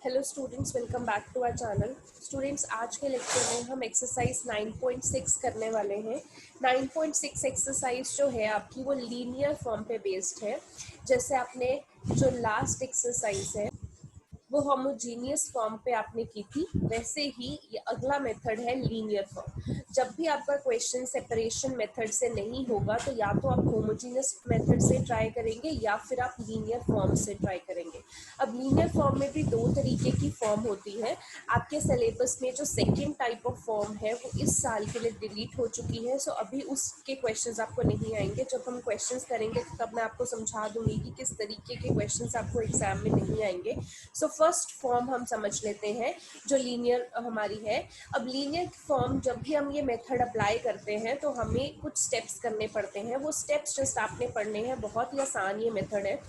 Hello students, welcome back to our channel. Students, आज के lecture में हम एक्सरसाइज 9.6 करने वाले हैं। 9.6 एक्सरसाइज जो है आपकी वो लीनियर फॉर्म पे बेस्ड है। जैसे आपने जो लास्ट एक्सरसाइज है वो होमोजीनियस फॉर्म पे आपने की थी, वैसे ही ये अगला मेथड है लीनियर फॉर्म। जब भी आपका क्वेश्चन सेपरेशन मेथड से नहीं होगा तो या तो आप होमोजीनियस मेथड से ट्राई करेंगे या फिर आप लीनियर फॉर्म से ट्राई करेंगे। अब लीनियर फॉर्म में भी दो तरीके की फॉर्म होती है। आपके सिलेबस में जो सेकेंड टाइप ऑफ फॉर्म है वो इस साल के लिए डिलीट हो चुकी है, सो अभी उसके क्वेश्चंस आपको नहीं आएंगे। जब हम क्वेश्चंस करेंगे तब मैं आपको समझा दूंगी कि किस तरीके के क्वेश्चंस आपको एग्जाम में नहीं आएंगे। सो फर्स्ट फॉर्म हम समझ लेते हैं जो लीनियर हमारी है। अब लीनियर फॉर्म जब भी हम ये मेथड अप्लाई करते हैं तो हमें कुछ स्टेप्स करने पड़ते हैं। वो स्टेप्स जस्ट आपने पढ़ने हैं, बहुत ही आसान ये मेथड है।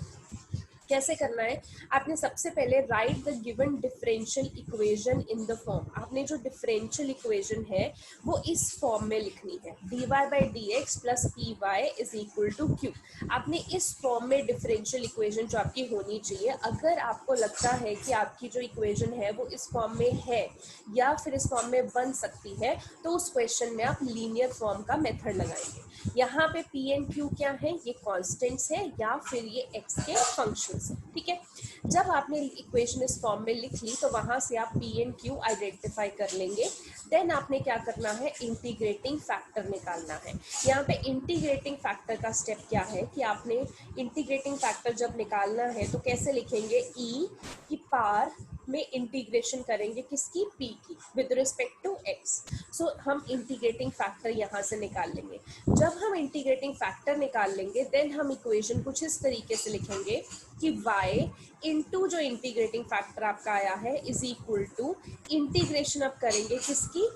कैसे करना है, आपने सबसे पहले right the given differential equation in the form. आपने जो डिफरेंशियल इक्वेशन है वो इस फॉर्म में लिखनी है, dy by d x plus p y is equal to q. आपने इस फॉर्म में डिफरेंशियल इक्वेशन जो आपकी होनी चाहिए, अगर आपको लगता है कि आपकी जो इक्वेशन है वो इस फॉर्म में है या फिर इस फॉर्म में बन सकती है, तो उस क्वेश्चन में आप लीनियर फॉर्म का मेथड लगाएंगे। यहाँ पे पी एंड क्यू क्या है, ये कॉन्स्टेंट्स है या फिर ये एक्स के फंक्शंस है। ठीक है, जब आपने इक्वेशन इस फॉर्म में लिख ली तो वहां से आप पी एंड क्यू आइडेंटिफाई कर लेंगे। देन आपने क्या करना है, इंटीग्रेटिंग फैक्टर निकालना है। यहाँ पे इंटीग्रेटिंग फैक्टर का स्टेप क्या है कि आपने इंटीग्रेटिंग फैक्टर जब निकालना है तो कैसे लिखेंगे, ई की पावर में इंटीग्रेशन करेंगे किसकी, पी की, विद रिस्पेक्ट टू एक्स। सो हम इंटीग्रेटिंग फैक्टर यहाँ से निकाल लेंगे। जब हम इंटीग्रेटिंग फैक्टर निकाल लेंगे देन हम इक्वेशन कुछ इस तरीके से लिखेंगे कि y इंटू जो इंटीग्रेटिंग फैक्टर आपका आया है इज इक्वल टू इंटीग्रेशन अब करेंगे किसकी,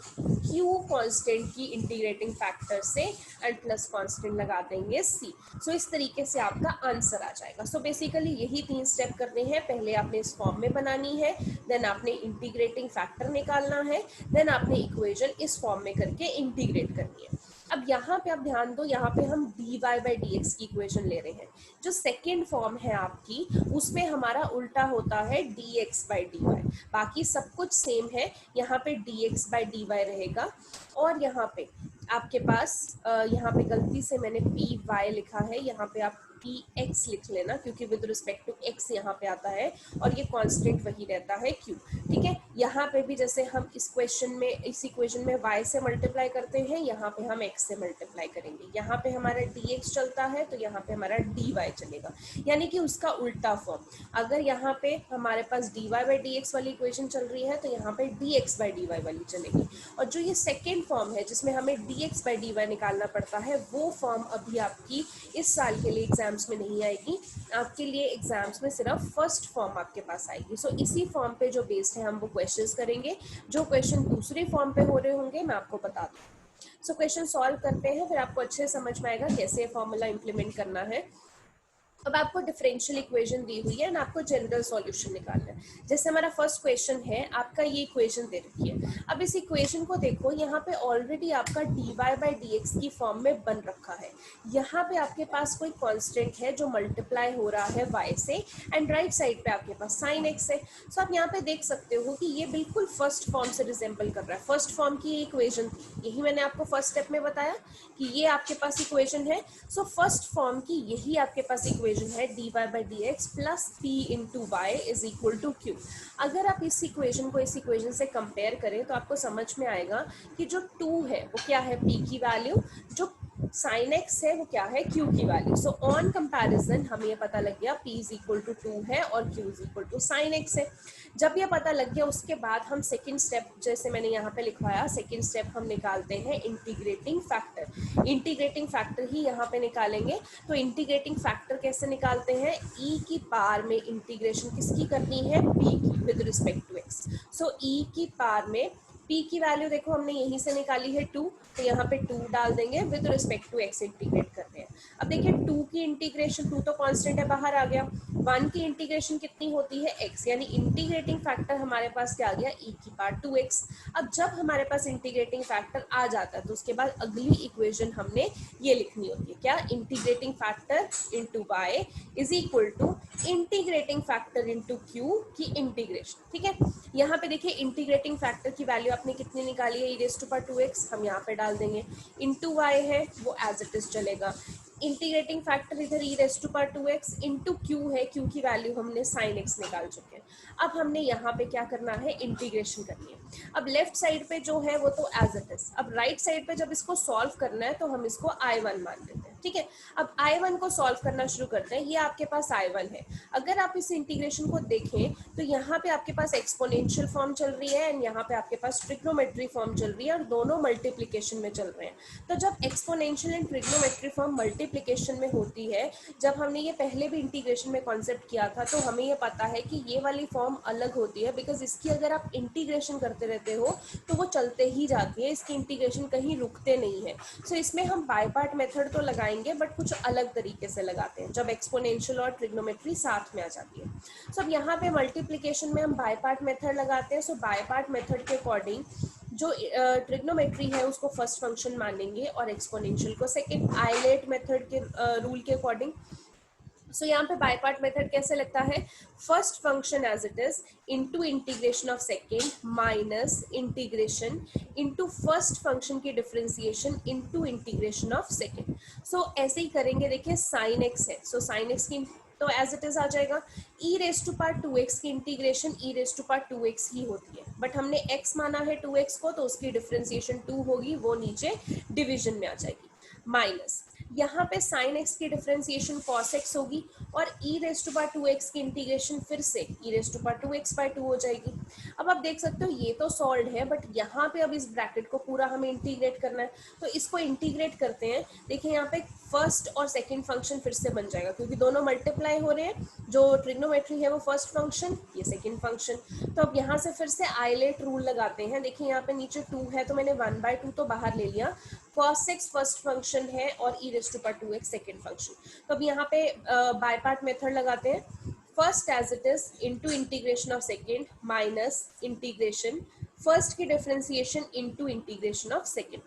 q कांस्टेंट की इंटीग्रेटिंग फैक्टर से एंड प्लस कांस्टेंट लगा देंगे c। सो इस तरीके से आपका आंसर आ जाएगा। सो बेसिकली यही 3 स्टेप करने हैं। पहले आपने इस फॉर्म में बनानी है, देन आपने इंटीग्रेटिंग फैक्टर निकालना है, देन आपने इक्वेशन इस फॉर्म में करके इंटीग्रेट करनी है। अब यहाँ पे आप ध्यान दो, यहाँ पे हम dy बाई डी एक्स की इक्वेशन ले रहे हैं। जो सेकेंड फॉर्म है आपकी उसमें हमारा उल्टा होता है dx बाई डी वाई। बाकी सब कुछ सेम है, यहाँ पे dx बाई डी वाई रहेगा और यहाँ पे आपके पास यहाँ पे गलती से मैंने पी वाई लिखा है, यहाँ पे आप पी एक्स लिख लेना क्योंकि विद रिस्पेक्ट टू एक्स यहाँ पे आता है और ये कांस्टेंट वही रहता है क्यू। ठीक है, यहाँ पे भी जैसे हम इस क्वेश्चन में, इस इक्वेशन में y से मल्टीप्लाई करते हैं, यहाँ पे हम x से मल्टीप्लाई करेंगे। यहाँ पे हमारा dx चलता है तो यहाँ पे हमारा dy चलेगा, यानी कि उसका उल्टा फॉर्म। अगर यहाँ पे हमारे पास dy बाई डी एक्स वाली इक्वेशन चल रही है तो यहाँ पे dx बाई डी वाई वाली चलेगी। और जो ये सेकेंड फॉर्म है जिसमें हमें dx बाई डी वाई निकालना पड़ता है, वो फॉर्म अभी आपकी इस साल के लिए एग्जाम्स में नहीं आएगी। आपके लिए एग्जाम्स में सिर्फ फर्स्ट फॉर्म आपके पास आएगी। सो इसी फॉर्म पे जो बेस्ड है हम वो क्वेश्चंस करेंगे। जो क्वेश्चन दूसरे फॉर्म पे हो रहे होंगे मैं आपको बता दूँ। सो क्वेश्चन सॉल्व करते हैं, फिर आपको अच्छे समझ में आएगा कैसे फॉर्मूला इंप्लीमेंट करना है। अब आपको डिफरेंशियल इक्वेशन दी हुई है और आपको जनरल सॉल्यूशन निकालना है। जैसे हमारा फर्स्ट क्वेश्चन है, आपका ये इक्वेशन दे रखी है। अब इस इक्वेशन को देखो, यहाँ पे ऑलरेडी आपका dy बाई डी एक्स की फॉर्म में बन रखा है। यहाँ पे आपके पास कोई कांस्टेंट है जो मल्टीप्लाई हो रहा है y से एंड राइट साइड पे आपके पास साइन x है। सो आप यहाँ पे देख सकते हो कि ये बिल्कुल फर्स्ट फॉर्म से रिजेंबल कर रहा है। फर्स्ट फॉर्म की ये इक्वेशन थी, यही मैंने आपको फर्स्ट स्टेप में बताया कि ये आपके पास इक्वेशन है। सो फर्स्ट फॉर्म की यही आपके पास इक्वेशन है, dy by d x plus p into y is equal to q. अगर आप इस इक्वेशन को इस इक्वेशन से कंपेयर करें तो आपको समझ में आएगा कि जो 2 है वो क्या है, p की वैल्यू, जो साइन x है वो क्या है, q की वैल्यू। सो ऑन कंपैरिजन हमें ये पता लग गया p इज इक्वल टू 2 है और q is equal to sine x है। जब ये पता लग गया उसके बाद हम सेकंड स्टेप, जैसे मैंने यहाँ पे लिखवाया, सेकंड स्टेप हम निकालते हैं इंटीग्रेटिंग फैक्टर। इंटीग्रेटिंग फैक्टर ही यहाँ पे निकालेंगे। तो इंटीग्रेटिंग फैक्टर कैसे निकालते हैं, e की पावर में इंटीग्रेशन किसकी करनी है, p की, with respect to x। So e की पावर में p की वैल्यू देखो हमने यहीं से निकाली है 2, तो यहाँ पे 2 डाल देंगे, with respect to x integrate करते हैं। अब देखिए 2 की इंटीग्रेशन, 2 तो कांस्टेंट है बाहर आ गया, 1 की इंटीग्रेशन कितनी होती है x, यानी इंटीग्रेटिंग फैक्टर हमारे पास क्या आ गया e की पावर 2x। अब जब हमारे पास इंटीग्रेटिंग फैक्टर आ जाता है तो उसके बाद अगली इक्वेशन हमने ये लिखनी होती है, क्या, integrating factor into y is equal to integrating factor into q की इंटीग्रेशन। ठीक है, यहाँ पे देखिए इंटीग्रेटिंग फैक्टर की वैल्यू आपने कितनी निकाली है, e raise to power 2x, हम यहाँ पे डाल देंगे, इनटू y है वो एज इट इज चलेगा, इंटीग्रेटिंग फैक्टर इधर e raise to power 2x into q है, q की वैल्यू हमने sin x निकाल चुके हैं। अब हमने यहाँ पे क्या करना है, इंटीग्रेशन करनी है। अब लेफ्ट साइड पे जो है वो तो एज इट इज, अब राइट साइड पे जब इसको सॉल्व करना है तो हम इसको I1 मान लेते हैं। ठीक है, अब I1 को सॉल्व करना शुरू करते हैं, ये आपके पास I1 है। अगर आप इस इंटीग्रेशन को देखें तो यहाँ पे आपके पास एक्सपोनेंशियल फॉर्म चल रही है एंड यहाँ पे आपके पास ट्रिग्नोमेट्री फॉर्म चल रही है और दोनों मल्टीप्लिकेशन में चल रहे हैं। तो जब exponential and trigonometry form multiplication में होती है, जब हमने ये पहले भी इंटीग्रेशन में कॉन्सेप्ट किया था तो हमें ये पता है कि ये वाली फॉर्म अलग होती है, बिकॉज इसकी अगर आप इंटीग्रेशन करते रहते हो तो वो चलते ही जाती है, इसकी इंटीग्रेशन कहीं रुकते नहीं है। सो इसमें हम बाय पार्ट मेथड तो लगाएंगे बट कुछ अलग तरीके से लगाते हैं जब एक्सपोनेंशियल और ट्रिग्नोमेट्री साथ में आ जाती है। सो अब यहाँ पे मल्टीप्लिकेशन में हम बाय पार्ट मेथड लगाते हैं। सो बाय पार्ट मेथड के अकॉर्डिंग जो ट्रिग्नोमेट्री है उसको फर्स्ट फंक्शन मानेंगे और एक्सपोनेंशियल को सेकंड, आइलेट मेथड के रूल के अकॉर्डिंग। सो यहाँ पे बाय पार्ट मेथड कैसे लगता है, first function as it is into integration of second minus integration into first function की differentiation into integration of second. So ऐसे ही करेंगे, देखिए साइन एक्स है, सो साइन एक्स की तो एज इट इज आ जाएगा, e raise to power 2x की integration e raise to power 2x ही होती है, बट हमने x माना है 2x को तो उसकी डिफरेंशिएशन 2 होगी, वो नीचे डिवीजन में आ जाएगी, माइनस यहाँ पे sin x की डिफरेंशिएशन cos x होगी और e raise to power 2x की इंटीग्रेशन फिर से e raise to power 2x/2 हो जाएगी। अब आप देख सकते हो ये तो सॉल्व है बट यहाँ पे अब इस ब्रैकेट को पूरा हमें इंटीग्रेट करना है, तो इसको इंटीग्रेट करते हैं। देखिए यहाँ पे फर्स्ट और सेकंड फंक्शन फिर से बन जाएगा क्योंकि दोनों मल्टीप्लाई हो रहे हैं, जो ट्रिग्नोमेट्री है वो फर्स्ट फंक्शन, ये सेकंड फंक्शन। तो अब यहाँ से फिर से आइलेट रूल लगाते हैं। देखिए यहाँ पे नीचे 2 है तो मैंने 1/2 तो बाहर ले लिया, cos x फर्स्ट फंक्शन है और e raise to power 2x second function. तो अब यहाँ पे बाय पार्ट मेथड लगाते हैं, first as it is into integration of second minus integration first की differentiation into integration of second.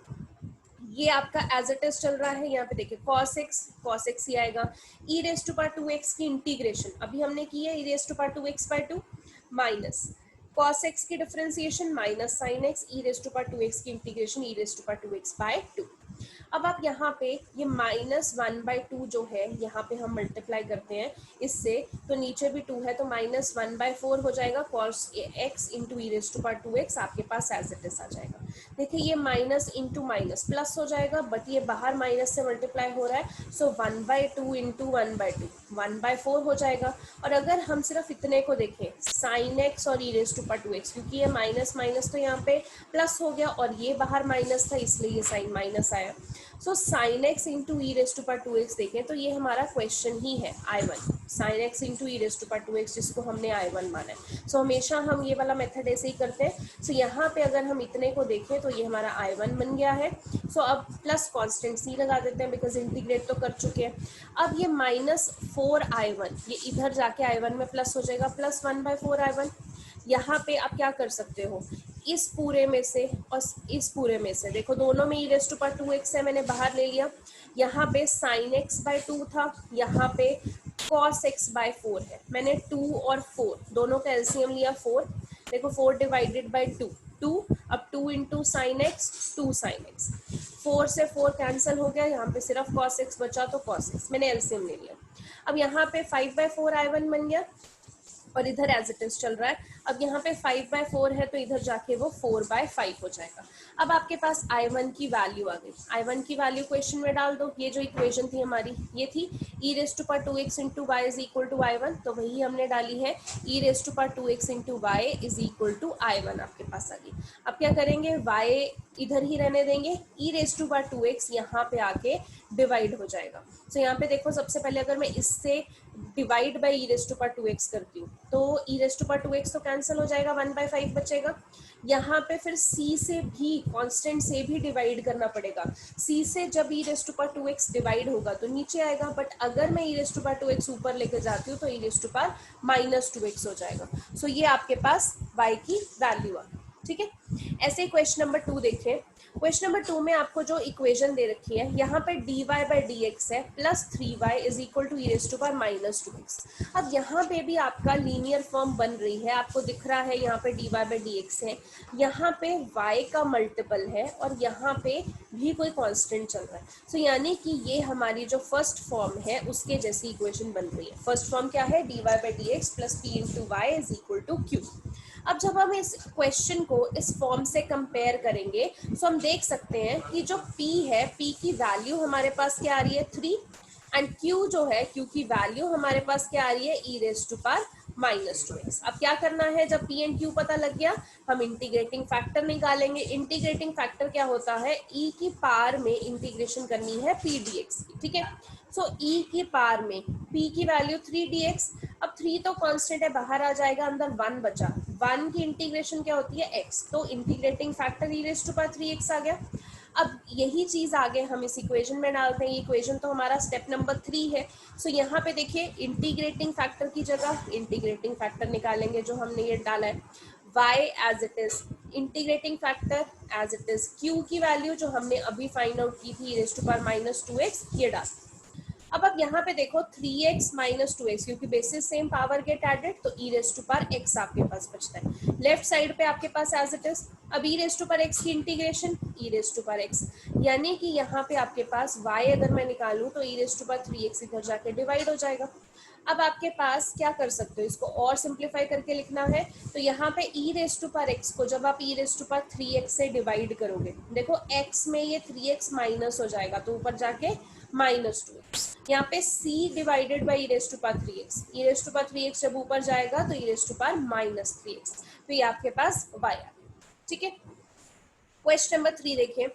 ये आपका एज इट इज चल रहा है। यहाँ पे देखिए cos x ही आएगा, e raise to power 2x की इंटीग्रेशन अभी हमने की है e raise to power 2x/2 minus cos x की differentiation minus sin x e raise to power 2x की integration e raise to power 2x/2। अब आप यहाँ पे ये -1/2 जो है यहाँ पे हम मल्टीप्लाई करते हैं इससे, तो नीचे भी 2 है तो -1/4 हो जाएगा, cos x into e raise to power 2x आपके पास एज इट इज आ जाएगा। देखिए ये माइनस इंटू माइनस प्लस हो जाएगा बट ये बाहर माइनस से मल्टीप्लाई हो रहा है, सो 1/2 इंटू 1/2 1/4 हो जाएगा। और अगर हम सिर्फ इतने को देखें sin x और e raise to power 2x, क्योंकि ये माइनस माइनस तो यहाँ पे प्लस हो गया और ये बाहर माइनस था इसलिए ये साइन माइनस आया। So sin x into e raise to power 2x देखें तो ये हमारा क्वेश्चन ही है I1, sin x into e raise to power 2x जिसको हमने I1 माना है। सो हमेशा हम ये वाला मेथड ऐसे ही करते हैं। सो यहाँ पे अगर हम इतने को देखें तो ये हमारा I1 बन गया है। सो अब प्लस कॉन्स्टेंट c लगा देते हैं बिकॉज इंटीग्रेट तो कर चुके हैं। अब ये -4I1 ये इधर जाके I1 में प्लस हो जाएगा, प्लस 1/4I1। यहाँ पे आप क्या कर सकते हो, इस पूरे में से और इस पूरे में से देखो दोनों में e raise to power 2x है, मैंने बाहर ले लिया। यहाँ पे sin x/2 था, यहाँ पे cos x/4 है, मैंने 2 और 4 दोनों का एलसीएम लिया 4। देखो 4 डिवाइडेड बाई 2, अब 2 into sine x 2 sine x, 4 से 4 कैंसिल हो गया, यहाँ पे सिर्फ cos x बचा तो cos x मैंने एलसीएम ले लिया। अब यहाँ पे 5/4I1 बन गया और इधर एज इट इज चल रहा है। अब यहाँ पे 5/4 है तो इधर जाके वो 4/5 हो जाएगा। अब आपके पास I1 की वैल्यू आ गई, I1 की वैल्यू क्वेश्चन में डाल दो। ये जो इक्वेशन थी हमारी ये थी e raise to power 2x into y is equal to I1, तो वही हमने डाली है e raise to power 2x into y is equal to I1 आपके पास आ गई। अब क्या करेंगे, y इधर ही रहने देंगे, ई रेस टू पावर 2x यहाँ पे आके डिवाइड हो जाएगा। सो यहाँ पे देखो सबसे पहले अगर मैं इससे divide by e raise to power 2x करती हूँ तो ई रेस टू पावर 2x तो कैंसिल हो जाएगा, 1/5 बचेगा। यहाँ पे फिर c से भी कांस्टेंट से भी डिवाइड करना पड़ेगा। c से जब e raise to power 2x divide होगा तो नीचे आएगा, बट अगर मैं ई रेस टू पावर 2x ऊपर लेकर जाती हूँ तो ई रेस टू पावर -2x हो जाएगा। सो ये आपके पास y की वैल्यू आ गई, ठीक है। ऐसे ही क्वेश्चन नंबर 2 देखें। क्वेश्चन नंबर 2 में आपको जो इक्वेशन दे रखी है यहाँ पे dy/dx है plus 3y is equal to e raise to power -2x। अब यहाँ पे भी आपका लीनियर फॉर्म बन रही है, आपको दिख रहा है यहाँ पे dy/dx है, यहाँ पे y का मल्टीपल है और यहाँ पे भी कोई कांस्टेंट चल रहा है। सो यानी कि ये हमारी जो फर्स्ट फॉर्म है उसके जैसी इक्वेशन बन रही है। फर्स्ट फॉर्म क्या है, dy/dx plus p into y is equal to q। अब जब हम इस क्वेश्चन को इस फॉर्म से कंपेयर करेंगे तो हम देख सकते हैं कि जो p है, p की वैल्यू हमारे पास क्या आ रही है 3, एंड q जो है, q की वैल्यू हमारे पास क्या आ रही है e raise to power -2x। अब क्या करना है, जब p एंड q पता लग गया हम इंटीग्रेटिंग फैक्टर निकालेंगे। इंटीग्रेटिंग फैक्टर क्या होता है, e की पावर में इंटीग्रेशन करनी है p dx की, ठीक है। सो e की पावर में p की वैल्यू 3 dx। अब 3 तो कांस्टेंट है, बाहर आ जाएगा, अंदर 1 बचा। 1 की इंटीग्रेशन क्या होती है x, तो integrating factor e raise to power 3x आ गया। अब यही चीज आगे हम इस इक्वेशन में डालते हैं। इक्वेशन तो हमारा स्टेप नंबर 3 है। सो यहाँ पे देखिए इंटीग्रेटिंग फैक्टर की जगह इंटीग्रेटिंग फैक्टर निकालेंगे जो हमने ये डाला है, y as it is integrating factor as it is q की वैल्यू जो हमने अभी फाइंड आउट की थी e raise to power -2x, ये डाल। अब यहाँ पे देखो 3x - 2x, क्योंकि bases same, power get added, तो e raise to power x आपके पास बचता है। लेफ्ट साइड पे आपके पास एज इट इज, अब e raise to power x की integration e raise to power x, यानी कि यहाँ पे आपके पास y अगर मैं निकालूं तो e raise to power 3x इधर जाके डिवाइड हो जाएगा। अब आपके पास क्या कर सकते हो, इसको और सिंप्लीफाई करके लिखना है तो यहाँ पे e raise to power x को जब आप e raise to power 3x से डिवाइड करोगे, देखो x में ये 3x माइनस हो जाएगा तो ऊपर जाके -2x। यहाँ पे c divided by e raise to power 3x, e raise to power 3x जब ऊपर जाएगा तो e raise to power -3x, तो ये आपके पास y आ गया, ठीक है। क्वेश्चन नंबर 3 देखिए,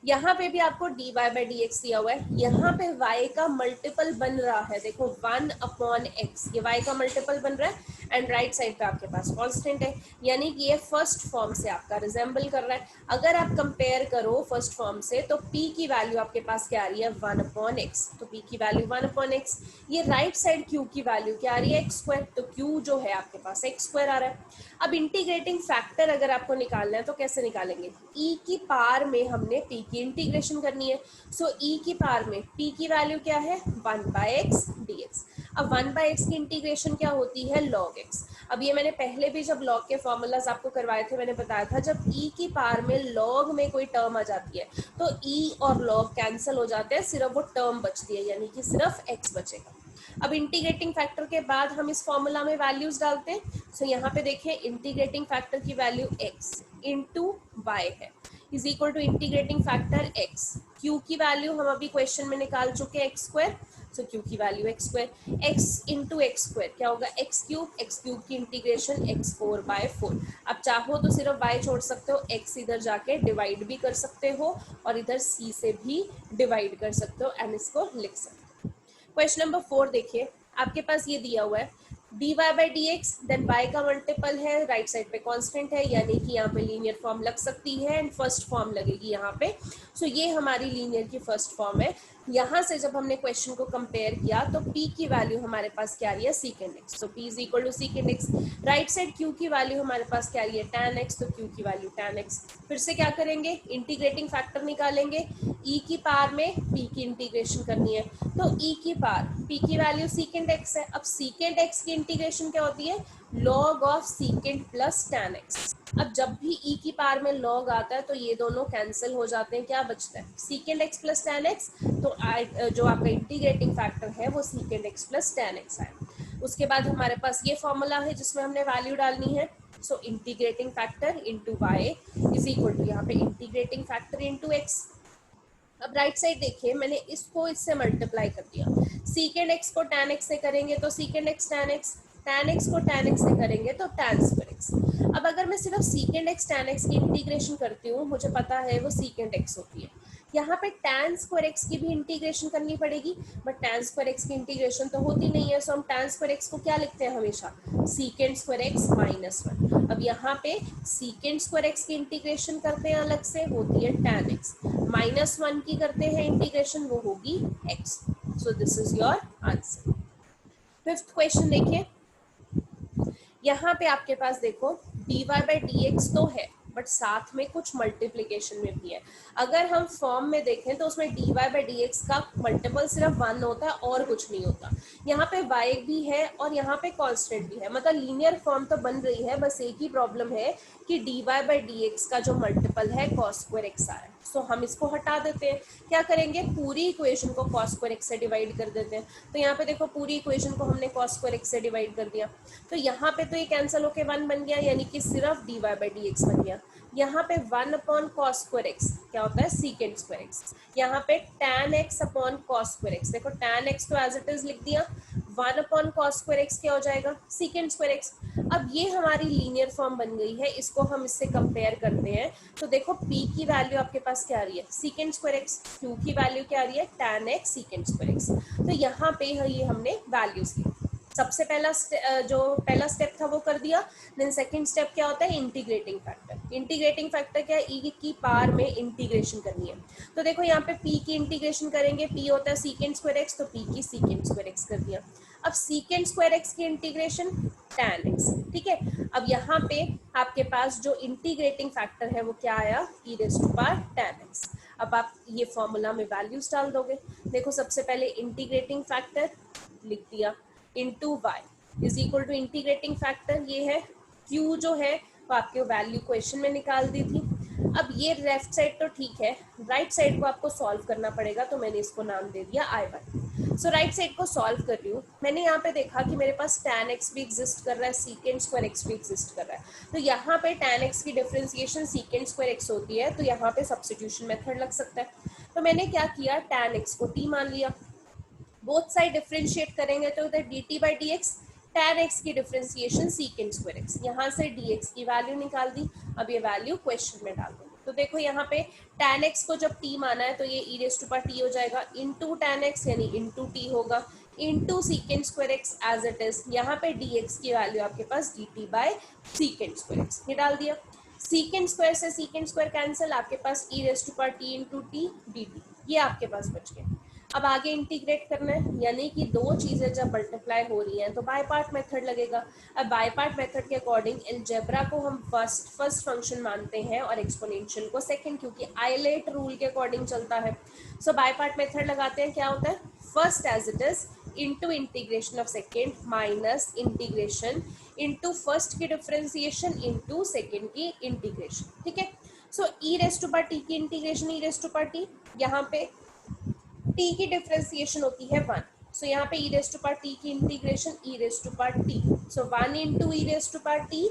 यहाँ पे भी आपको dy/dx दिया हुआ है, यहाँ पे y का मल्टीपल बन रहा है, देखो 1/x, ये y का मल्टीपल बन रहा है, एंड राइट साइड पे आपके पास कांस्टेंट है, यानी कि ये फर्स्ट फॉर्म से आपका रिजेंबल कर रहा है। अगर आप कंपेयर करो फर्स्ट फॉर्म से तो p की वैल्यू आपके पास क्या आ रही है 1/x, तो p की वैल्यू 1/x। ये राइट साइड q की वैल्यू क्या आ रही है x², तो q जो है आपके पास x² आ रहा है। अब इंटीग्रेटिंग फैक्टर अगर आपको निकालना है तो कैसे निकालेंगे, e की पावर में हमने p की इंटीग्रेशन करनी है। सो e की पावर में p की वैल्यू क्या है 1/x dx। अब 1/x की इंटीग्रेशन क्या होती है log x। अब ये मैंने पहले भी जब log के फॉर्मूलाज आपको करवाए थे मैंने बताया था, जब e की पावर में log में कोई टर्म आ जाती है तो e और log कैंसिल हो जाते हैं, सिर्फ वो टर्म बचती है, यानी कि सिर्फ x बचेगा। अब इंटीग्रेटिंग फैक्टर के बाद हम इस फॉर्मूला में वैल्यूज डालते हैं। सो यहाँ पे देखिए इंटीग्रेटिंग फैक्टर की वैल्यू x इंटू वाई है is equal to integrating factor x। q की वैल्यू हम अभी क्वेश्चन में निकाल चुके हैं x², सो q की value x², x into x² क्या होगा x³ की इंटीग्रेशन x4/4। अब चाहो तो सिर्फ y छोड़ सकते हो, x इधर जाके डिवाइड भी कर सकते हो और इधर c से भी डिवाइड कर सकते हो, एंड इसको लिख सकते हो। क्वेश्चन नंबर 4 देखिए, आपके पास ये दिया हुआ है dy/dx, देन y का मल्टीपल है, राइट साइड पे कांस्टेंट है, यानी कि यहाँ पे लीनियर फॉर्म लग सकती है एंड फर्स्ट फॉर्म लगेगी यहाँ पे। सो ये हमारी लीनियर की फर्स्ट फॉर्म है। यहाँ से जब हमने क्वेश्चन को कंपेयर किया तो p की वैल्यू हमारे पास क्या आ रही है secant x, तो p is equal to secant x। Right side q की वैल्यू हमारे पास क्या आ रही है tan x, तो q की वैल्यू tan x। फिर से क्या करेंगे, इंटीग्रेटिंग फैक्टर निकालेंगे, e की पावर में p की इंटीग्रेशन करनी है, तो e की पावर p की वैल्यू secant x है। अब secant x की इंटीग्रेशन क्या होती है log of secant plus tan x। अब जब भी e की पावर में log आता है तो ये दोनों कैंसिल हो जाते हैं, क्या बचता है secant x plus tan x, तो जो आपका इंटीग्रेटिंग फैक्टर है वो secant x plus tan x है। उसके बाद हमारे पास ये फॉर्मूला है जिसमें हमने वैल्यू डालनी है। So integrating factor into y is equal to यहाँ पे इंटीग्रेटिंग फैक्टर इंटू एक्स। अब राइट साइड देखिए मैंने इसको इससे मल्टीप्लाई कर दिया, secant x को tan x से करेंगे तो secant x tan x, tan x को tan x से करेंगे तो tan स्क्वायर x। अब अगर मैं सिर्फ secant x tan x की इंटीग्रेशन करती हूँ, मुझे पता है वो secant x होती है। यहाँ पे tan स्क्वायर x की भी इंटीग्रेशन करनी पड़ेगी, बट tan स्क्वायर x की इंटीग्रेशन तो होती नहीं है, सो हम tan स्क्वायर x को क्या लिखते हैं हमेशा, secant स्क्वायर x माइनस 1। अब यहाँ पे secant स्क्वायर x की इंटीग्रेशन करते हैं अलग से, होती है tan x, माइनस 1 की करते हैं इंटीग्रेशन, वो होगी x। So this is your answer. Fifth question देखिए, यहाँ पे आपके पास देखो dy बाई डी एक्स तो है, बट साथ में कुछ मल्टीप्लीकेशन में भी है। अगर हम फॉर्म में देखें तो उसमें dy बाई डी एक्स का मल्टीपल सिर्फ 1 होता है और कुछ नहीं होता। यहाँ पे y भी है और यहाँ पे कांस्टेंट भी है, मतलब लीनियर फॉर्म तो बन रही है, बस एक ही प्रॉब्लम है कि dy बाई डी एक्स का जो मल्टीपल है cos स्क्वायर x आ रहा है। सो हम इसको हटा देते हैं, क्या करेंगे, पूरी इक्वेशन को cos स्क्वायर x से डिवाइड कर देते हैं। तो यहाँ पे देखो पूरी इक्वेशन को हमने cos स्क्वायर x से डिवाइड कर दिया, तो यहाँ पे तो ये कैंसिल होके 1 बन गया, यानी कि सिर्फ dy बाई डी एक्स बन गया। यहाँ पे 1 अपॉन cos स्क्वायर x क्या होता है, secant स्क्वायर x। यहाँ पे tan x upon cos square x, देखो tan x तो एज इट इज लिख दिया, 1 अपॉन cos स्क्वायर x क्या हो जाएगा, secant स्क्वायर x। अब ये हमारी लीनियर फॉर्म बन गई है, इसको हम इससे कंपेयर करते हैं, तो देखो p की वैल्यू आपके पास क्या आ रही है, secant स्क्वायर x, q की वैल्यू क्या आ रही है, tan x secant square x। तो यहाँ पे ये हमने वैल्यूज ली। सबसे पहला स्टेप था वो कर दिया। देन सेकंड स्टेप क्या होता है, इंटीग्रेटिंग फैक्टर। इंटीग्रेटिंग फैक्टर क्या है, ई की पावर में इंटीग्रेशन करनी है। तो देखो यहाँ पे p की इंटीग्रेशन करेंगे, p होता है secant स्क्वायर x, तो p की secant स्क्वायर x कर दिया। अब secant स्क्वायर x की इंटीग्रेशन tan x, ठीक है। अब यहाँ पे आपके पास जो इंटीग्रेटिंग फैक्टर है वो क्या आया, e raise to power tan x। अब आप ये फॉर्मूला में वैल्यूज डाल दोगे। देखो सबसे पहले इंटीग्रेटिंग फैक्टर लिख दिया, into y is equal to integrating factor ये है, क्यू जो है वो आपके वैल्यू क्वेश्चन में निकाल दी थी। अब ये लेफ्ट साइड तो ठीक है, राइट साइड को आपको सॉल्व करना पड़ेगा, तो मैंने इसको नाम दे दिया I1। सो राइट साइड को सॉल्व कर रही हूँ, मैंने यहाँ पे देखा कि मेरे पास tan x भी एग्जिस्ट कर रहा है, secant स्क्वायर x भी एग्जिस्ट कर रहा है, तो यहाँ पे tan x की डिफरेंशिएशन secant स्क्वायर x होती है, तो यहाँ पे सब्स्टिट्यूशन मेथड लग सकता है। तो मैंने क्या किया, tan x को t मान लिया, बोथ साइड डिफरेंशिएट करेंगे तो इधर dt by d x, tan x की डिफरेंशिएशन secant स्क्वायर x, यहाँ से dx की वैल्यू निकाल दी। अब ये वैल्यू क्वेश्चन में डाल दूंगी, तो देखो यहाँ पे tan x को जब t माना है तो ये e raise to power t हो जाएगा, इंटू tan x यानी इंटू t होगा, into secant square x as it is. यहाँ पे dx की वैल्यू आपके पास dt by secant square x, ये डाल दिया। secant स्क्वायर से secant स्क्वायर कैंसिल, आपके पास e raise to power t into t dt, ये आपके पास बच गया। अब आगे इंटीग्रेट करना है, यानी कि दो चीज़ें जब मल्टीप्लाई हो रही हैं तो बाय पार्ट मेथड लगेगा। अब बाय पार्ट मेथड के अकॉर्डिंग अलजेब्रा को हम फर्स्ट फंक्शन मानते हैं और एक्सपोनेंशियल को सेकंड, क्योंकि आइलेट रूल के अकॉर्डिंग चलता है। सो बाय पार्ट मेथड लगाते हैं, क्या होता है, first as it is into integration of second minus integration into first की डिफरेंशिएशन इंटू सेकेंड की इंटीग्रेशन, ठीक है। So e raise to power t की integration e raise to power t, यहाँ पे t की डिफरेंशिएशन होती है 1, सो यहाँ पे e raise to power t की integration e raise to power t, so 1 into e raise to power t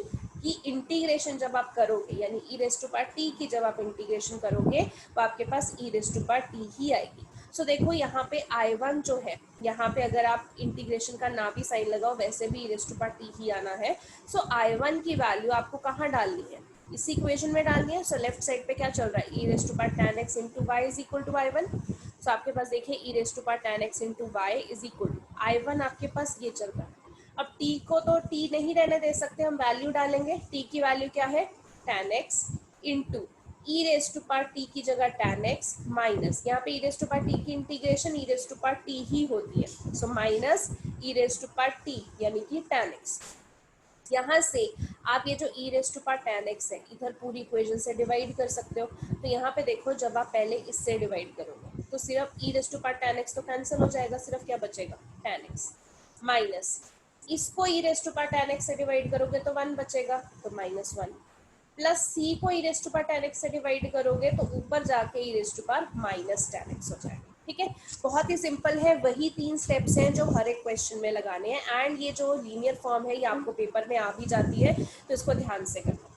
की इंटीग्रेशन जब आप करोगे, यानी e raise to power t की जब आप इंटीग्रेशन करोगे तो आपके पास e raise to power t ही आएगी। सो देखो यहाँ पे I1 जो है, यहाँ पे अगर आप इंटीग्रेशन का ना भी साइन लगाओ वैसे भी e raise to power t ही आना है। सो I1 की वैल्यू आपको कहाँ डालनी है, इसी इक्वेशन में डालनी है। सो लेफ्ट साइड पे क्या चल रहा है, e raise to power tan x into y is equal to I1। So आपके पास देखिए e raise to power tan x into y is equal to I1, आपके पास ये चल रहा है। अब t को तो t नहीं रहने दे सकते, हम वैल्यू डालेंगे, t की वैल्यू क्या है, tan x into e raise to power t की जगह tan x माइनस, यहाँ पे e raise to power t की integration e raise to power t ही होती है, so minus e raise to power t यानी कि tan x। यहाँ से आप ये जो e raise to power tan x है इधर पूरी इक्वेशन से डिवाइड कर सकते हो। तो यहाँ पे देखो जब आप पहले इससे डिवाइड करोगे तो सिर्फ e raise to power tan x तो कैंसिल हो जाएगा, सिर्फ क्या बचेगा, tan x माइनस इसको e raise to power tan x से डिवाइड करोगे तो 1 बचेगा, तो -1 प्लस c को e raise to power tan x से डिवाइड करोगे तो ऊपर जाके e raise to power -tan x हो जाएगा, ठीक है। बहुत ही सिंपल है, वही 3 स्टेप्स हैं जो हर एक क्वेश्चन में लगाने हैं। एंड ये जो लीनियर फॉर्म है ये आपको पेपर में आ भी जाती है, तो इसको ध्यान से करना।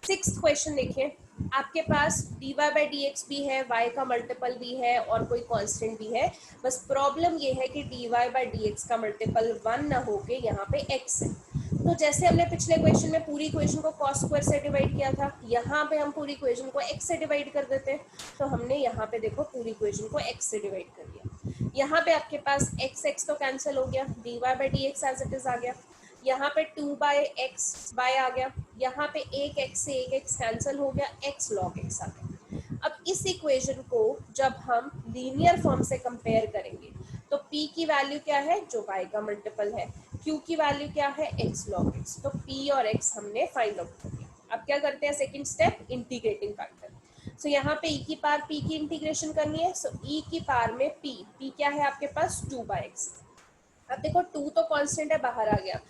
6th क्वेश्चन देखिए, आपके पास dy बाई डी एक्स भी है, y का मल्टीपल भी है और कोई कांस्टेंट भी है। बस प्रॉब्लम ये है कि dy बाई डी एक्स का मल्टीपल 1 ना होके यहाँ पे x है। तो जैसे हमने पिछले क्वेश्चन में पूरी इक्वेशन को cos स्क्वायर से डिवाइड किया था, यहाँ पे हम पूरी इक्वेशन को x से डिवाइड कर देते हैं। तो हमने यहाँ पे देखो पूरी इक्वेशन को x से डिवाइड कर दिया। यहाँ पे आपके पास x तो कैंसिल हो गया, dy by d x as it is आ गया। यहाँ पे 2 बाई एक्स बाय आ गया, यहाँ पे एक x से एक x कैंसिल हो गया, x log x आ गया। अब इस इक्वेशन को जब हम लीनियर फॉर्म से कंपेयर करेंगे तो p की वैल्यू क्या है, जो y का मल्टीपल है, q की वैल्यू क्या है, x log x। तो p और x हमने फाइंड आउट कर दिया। अब क्या करते हैं, सेकंड स्टेप, इंटीग्रेटिंग फैक्टर। सो यहाँ पे e की पावर p की इंटीग्रेशन करनी है। सो e की पावर में p क्या है आपके पास, 2 बाई एक्स। अब देखो 2 तो कांस्टेंट है, बाहर आ गया।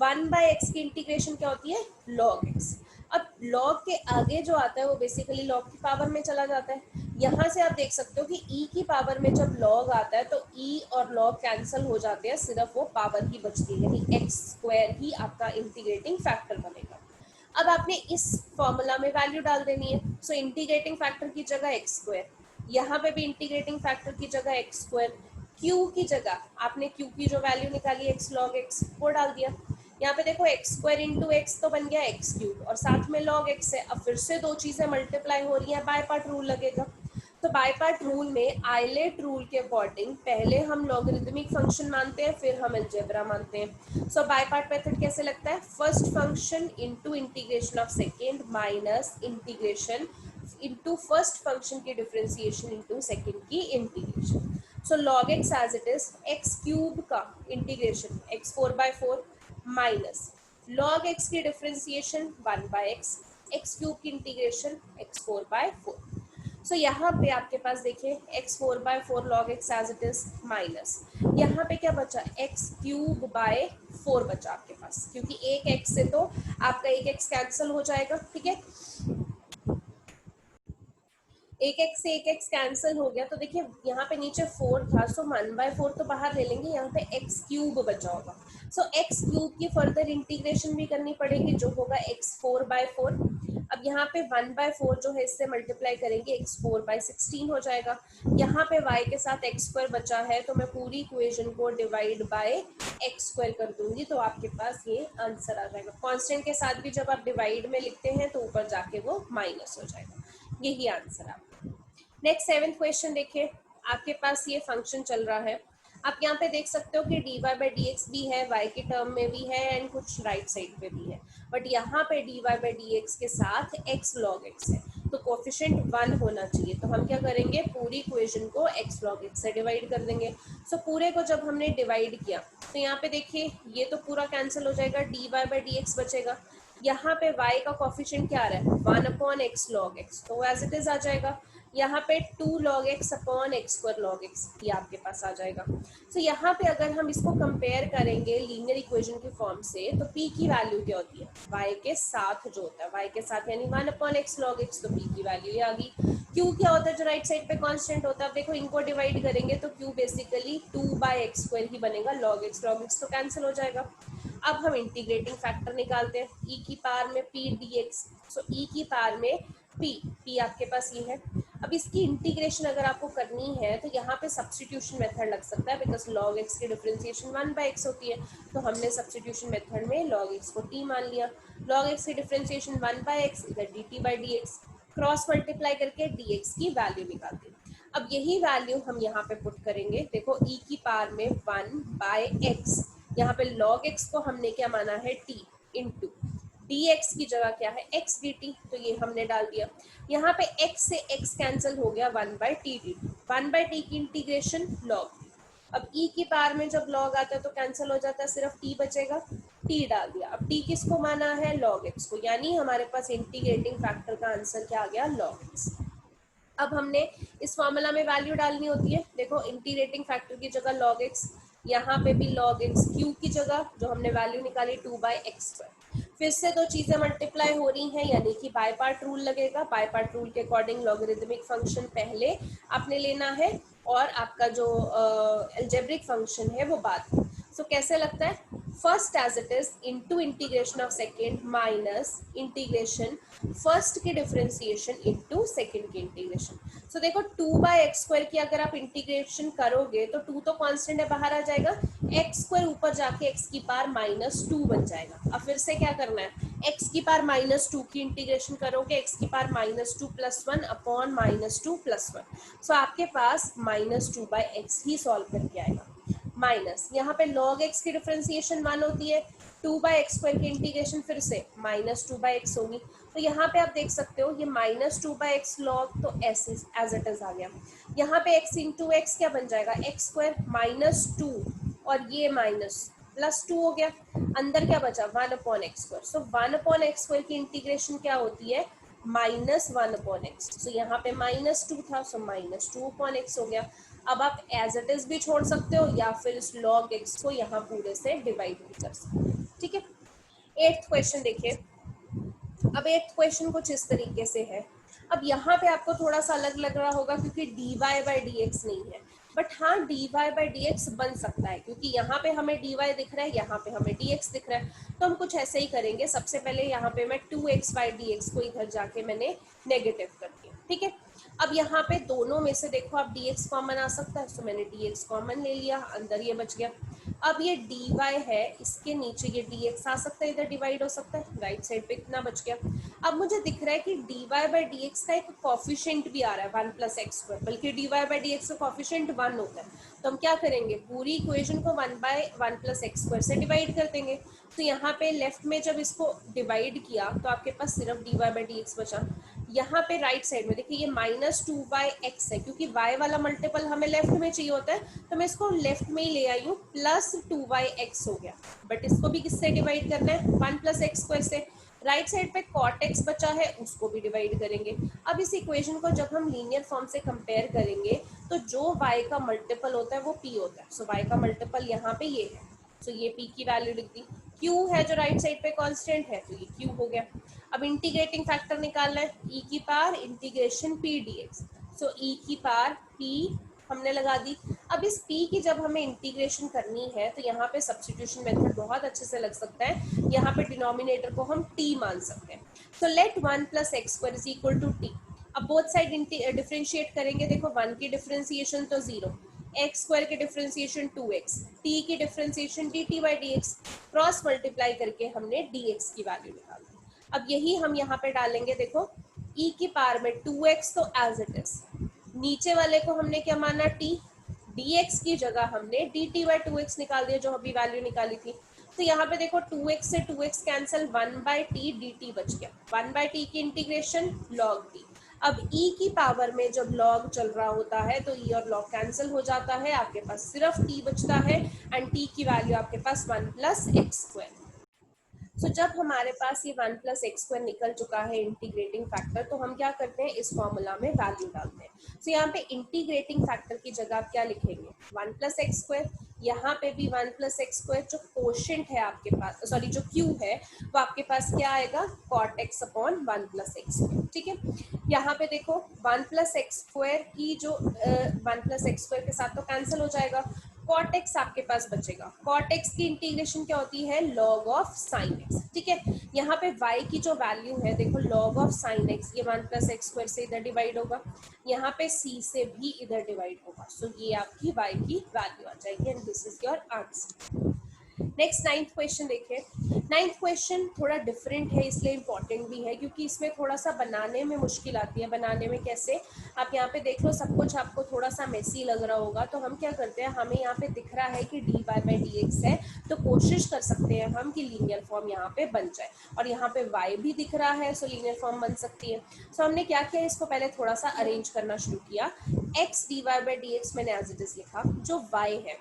1 बाई एक्स की इंटीग्रेशन क्या होती है, log x। अब log के आगे जो आता है वो बेसिकली log की पावर में चला जाता है। यहाँ से आप देख सकते हो कि e की पावर में जब log आता है तो e और log कैंसिल हो जाते हैं, सिर्फ वो पावर ही बचती है, यानी एक्स स्क्वायर ही आपका इंटीग्रेटिंग फैक्टर बनेगा। अब आपने इस फॉर्मूला में वैल्यू डाल देनी है। सो इंटीग्रेटिंग फैक्टर की जगह एक्स स्क्वायर, यहाँ पे भी इंटीग्रेटिंग फैक्टर की जगह एक्स स्क्वायर, q की जगह आपने q की जो वैल्यू निकाली x log x वो डाल दिया। यहाँ पे देखो एक्स स्क्वायर इंटू एक्स तो बन गया एक्स क्यूब और साथ में log x है। अब फिर से दो चीजें मल्टीप्लाई हो रही हैं, बाय पार्ट रूल लगेगा। तो बाय पार्ट रूल में आइलेट रूल के अकॉर्डिंग पहले हम लॉगरिथमिक फंक्शन मानते हैं, फिर हम अलजेब्रा मानते हैं। सो बाय पार्ट मेथड कैसे लगता है, first function into integration of second minus integration into first function की डिफरेंशिएशन इंटू सेकेंड की integration. So log x as it is x cube का integration x 4 by 4 minus log x की differentiation 1 by x, x cube की integration x 4 by 4। So यहाँ पे आपके पास देखिए x 4 by 4 log x as it is minus यहाँ पे क्या बचा, x क्यूब बाय 4 बचा आपके पास, क्योंकि एक x से तो आपका एक x कैंसिल हो जाएगा, ठीक है। एक एक्स से एक एक्स कैंसिल हो गया, तो देखिए यहाँ पे नीचे 4 था, सो 1 बाय 4 तो बाहर ले लेंगे, यहाँ पे एक्स क्यूब बचा होगा। सो एक्स क्यूब की फर्दर इंटीग्रेशन भी करनी पड़ेगी, जो होगा एक्स 4 बाय 4। अब यहाँ पे 1 बाय 4 जो है इससे मल्टीप्लाई करेंगे, एक्स 4 बाय 16 हो जाएगा। यहाँ पे y के साथ एक्स स्क्वायर बचा है, तो मैं पूरी इक्वेशन को डिवाइड बाय एक्स स्क्वायर कर दूंगी, तो आपके पास ये आंसर आ जाएगा। कांस्टेंट के साथ भी जब आप डिवाइड में लिखते हैं तो ऊपर जाके वो माइनस हो जाएगा, यही आंसर आपका। नेक्स्ट 7th क्वेश्चन देखिए, आपके पास ये फंक्शन चल रहा है। आप यहाँ पे देख सकते हो कि dy बाई डी एक्स भी है, y के टर्म में भी है एंड कुछ राइट साइड पे भी है, बट यहाँ पे dy बाई डी एक्स के साथ x log x है, तो कोफिशिएंट 1 होना चाहिए। तो हम क्या करेंगे, पूरी इक्वेशन को x log x से डिवाइड कर देंगे। सो पूरे को जब हमने डिवाइड किया तो यहाँ पे देखिए ये तो पूरा कैंसिल हो जाएगा, dy बाई डी एक्स बचेगा। यहाँ पे y का कोफिशिएंट क्या आ रहा है, 1 अपॉन x log x, तो एज इट इज आ जाएगा। यहाँ पे 2 log x upon x square log x ये आपके पास आ जाएगा। तो यहाँ पे अगर हम इसको कंपेयर करेंगे लीनियर इक्वेशन की फॉर्म से, तो p की वैल्यू क्या होती है, y के साथ जो होता है, y के साथ यानी 1 अपॉन एक्स log x, तो p की वैल्यू ये आ गई। q क्या होता है, जो राइट साइड पे कांस्टेंट होता है। अब देखो इनको डिवाइड करेंगे तो q basically 2 by x square ही बनेगा, log x तो कैंसिल हो जाएगा। अब हम इंटीग्रेटिंग फैक्टर निकालते हैं, e की पावर में p dx। सो e की पावर में p आपके पास ये है। अब इसकी इंटीग्रेशन अगर आपको करनी है तो यहाँ पे सब्स्टिट्यूशन मेथड लग सकता है, बिकॉज log x की डिफरेंशिएशन 1 बाई एक्स होती है, तो हमने सब्स्टिट्यूशन मेथड में log x को t मान लिया। log x की डिफरेंशिएशन 1 बाई एक्स, इधर dt by dx, cross multiply करके dx की वैल्यू निकाल दी। अब यही वैल्यू हम यहाँ पे पुट करेंगे, देखो e की पावर में 1 बाई एक्स, यहाँ पे log x को हमने क्या माना है, t इंटू dx की जगह क्या है, x dt, तो ये हमने डाल दिया। यहाँ पे x से x कैंसिल हो गया, 1 by T D, 1 by T की इंटीग्रेशन log। अब e की पावर में जब log आता है तो कैंसिल हो जाता है, सिर्फ t बचेगा, t डाल दिया। अब t किसको माना है, log x को, यानी हमारे पास इंटीग्रेटिंग फैक्टर का आंसर क्या आ गया, log x। अब हमने इस फॉर्मूला में वैल्यू डालनी होती है, देखो इंटीग्रेटिंग फैक्टर की जगह log x, यहाँ पे भी log x, q की जगह जो हमने वैल्यू निकाली 2 बाई एक्स स्क्वायर। फिर से दो चीजें मल्टीप्लाई हो रही हैं, यानी कि बाय पार्ट रूल लगेगा। बाय पार्ट रूल के अकॉर्डिंग लॉगरिथमिक फंक्शन पहले आपने लेना है और आपका जो अलजेब्रिक फंक्शन है वो बाद में। कैसे लगता है, first as it is into integration of second minus integration first के डिफरेंशिएशन इंटू सेकेंड के इंटीग्रेशन। सो देखो 2/x² की अगर आप इंटीग्रेशन करोगे तो 2 तो कांस्टेंट है, बाहर आ जाएगा, x² ऊपर जाके x की पावर -2 बन जाएगा। अब फिर से क्या करना है, x की पावर -2 की इंटीग्रेशन करोगे, x की पावर -2 + 1 अपॉन -2 + 1। सो आपके पास -2/x ही सॉल्व करके आएगा। माइनस यहाँ पे log x की डिफरेंशिएशन 1 होती है, 2/x² की इंटीग्रेशन फिर से -2/x होगी। तो यहाँ पे आप देख सकते हो ये -2/x log तो एज इट इज आ गया। यहाँ पे x इंटू एक्स क्या बन जाएगा, x² -2 और ये +2 हो गया, अंदर क्या बचा 1/x²। सो 1/x² की इंटीग्रेशन क्या होती है, -1/x। सो यहाँ पे -2 था, सो -2/x हो गया। अब आप एज इट इज भी छोड़ सकते हो या फिर इस log x को यहाँ पूरे से डिवाइड भी कर सकते हो, ठीक है। 8th क्वेश्चन देखिए। अब 8th क्वेश्चन कुछ इस तरीके से है। अब यहाँ पे आपको थोड़ा सा अलग लग रहा होगा क्योंकि dy/dx नहीं है, बट हाँ dy/dx बन सकता है क्योंकि यहाँ पे हमें dy दिख रहा है, यहाँ पे हमें dx दिख रहा है। तो हम कुछ ऐसे ही करेंगे, सबसे पहले यहाँ पे मैं 2x/dx को इधर जाके मैंने नेगेटिव कर दिया, ठीक है। अब यहाँ पे दोनों में से देखो आप dx कॉमन आ सकता है, तो मैंने dx कॉमन ले लिया, अंदर ये बच गया। अब ये dy है, इसके नीचे ये dx आ सकता है, इधर डिवाइड हो सकता है, राइट साइड पे इतना बच गया। अब मुझे दिख रहा है कि dy/dx का एक कॉफिशिएंट भी आ रहा है 1 + x², बल्कि dy/dx का कॉफिशिएंट 1 होता है। तो हम क्या करेंगे, पूरी इक्वेशन को 1/1 + x² से डिवाइड कर देंगे। तो यहाँ पे लेफ्ट में जब इसको डिवाइड किया तो आपके पास सिर्फ dy/dx बचा। यहाँ पे राइट साइड में देखिए ये -2/x है, क्योंकि y वाला मल्टीपल हमें लेफ्ट में चाहिए होता है, तो मैं इसको लेफ्ट में ही ले आई हूँ, +2/x हो गया। बट इसको भी किससे डिवाइड करना है, 1 + x² से। राइट साइड पे cot x बचा है, उसको भी डिवाइड करेंगे। अब इस इक्वेशन को जब हम लीनियर फॉर्म से कंपेयर करेंगे तो जो y का मल्टीपल होता है वो p होता है। सो y का मल्टीपल यहाँ पे ये है, सो ये p की वैल्यू लिख दी। q है जो राइट साइड पे कांस्टेंट है, तो ये q हो गया। अब इंटीग्रेटिंग फैक्टर निकालना है, e की पावर इंटीग्रेशन p dx। सो e की पावर p हमने लगा दी। अब इस p की जब हमें इंटीग्रेशन करनी है तो यहाँ पे सब्स्टिट्यूशन मेथड बहुत अच्छे से लग सकता है। यहाँ पे डिनोमिनेटर को हम t मान सकते हैं। तो लेट 1 + x² = t। अब बोथ साइड डिफरेंशिएट करेंगे, देखो 1 की डिफरेंशिएशन तो 0, x² की डिफरेंशिएशन 2x, t की डिफरेंशिएशन dt/dx, क्रॉस मल्टीप्लाई करके हमने dx की वैल्यू निकाल दी। अब यही हम यहाँ पे डालेंगे, देखो e की पावर में 2x तो एज इट इज, नीचे वाले को हमने क्या माना t, dx की जगह हमने dt/2x निकाल दिया जो अभी वैल्यू निकाली थी। तो यहाँ पे देखो 2x से 2x कैंसिल, 1/t dt बच गया, 1/t की इंटीग्रेशन log t। अब e की पावर में जब log चल रहा होता है तो e और log कैंसिल हो जाता है, आपके पास सिर्फ t बचता है एंड t की वैल्यू आपके पास 1 + x²। सो जब हमारे पास ये 1 + x² निकल चुका है इंटीग्रेटिंग फैक्टर, तो हम क्या करते हैं, इस फॉर्मूला में वैल्यू डालते हैं। सो यहाँ पे इंटीग्रेटिंग फैक्टर की जगह आप क्या लिखेंगे, 1 + x², यहाँ पे भी 1 + x², जो कोशेंट है आपके पास, सॉरी जो q है वो आपके पास क्या आएगा, cot x अपॉन 1 + x², ठीक है। यहाँ पे देखो 1 + x² की जो 1 + x² के साथ तो कैंसिल हो जाएगा, cot x आपके पास बचेगा। cot x की इंटीग्रेशन क्या होती है, log of sin x, ठीक है। यहाँ पे y की जो वैल्यू है देखो log of sin x, ये 1 + x² से इधर डिवाइड होगा, यहाँ पे c से भी इधर डिवाइड होगा। सो ये आपकी y की वैल्यू आ जाएगी and this is your answer. Next 9th question देखिए। 9th क्वेश्चन थोड़ा डिफरेंट है, इसलिए इम्पोर्टेंट भी है क्योंकि इसमें थोड़ा सा बनाने में मुश्किल आती है। बनाने में कैसे, आप यहाँ पे देख लो, सब कुछ आपको थोड़ा सा मेसी लग रहा होगा। तो हम क्या करते हैं, हमें यहाँ पे दिख रहा है कि dy/dx है, तो कोशिश कर सकते हैं हम कि लीनियर फॉर्म यहाँ पे बन जाए, और यहाँ पे y भी दिख रहा है, सो लीनियर फॉर्म बन सकती है। सो हमने क्या किया, इसको पहले थोड़ा सा अरेंज करना शुरू किया। x dy/dx मैंने एज इट इज लिखा, जो y है,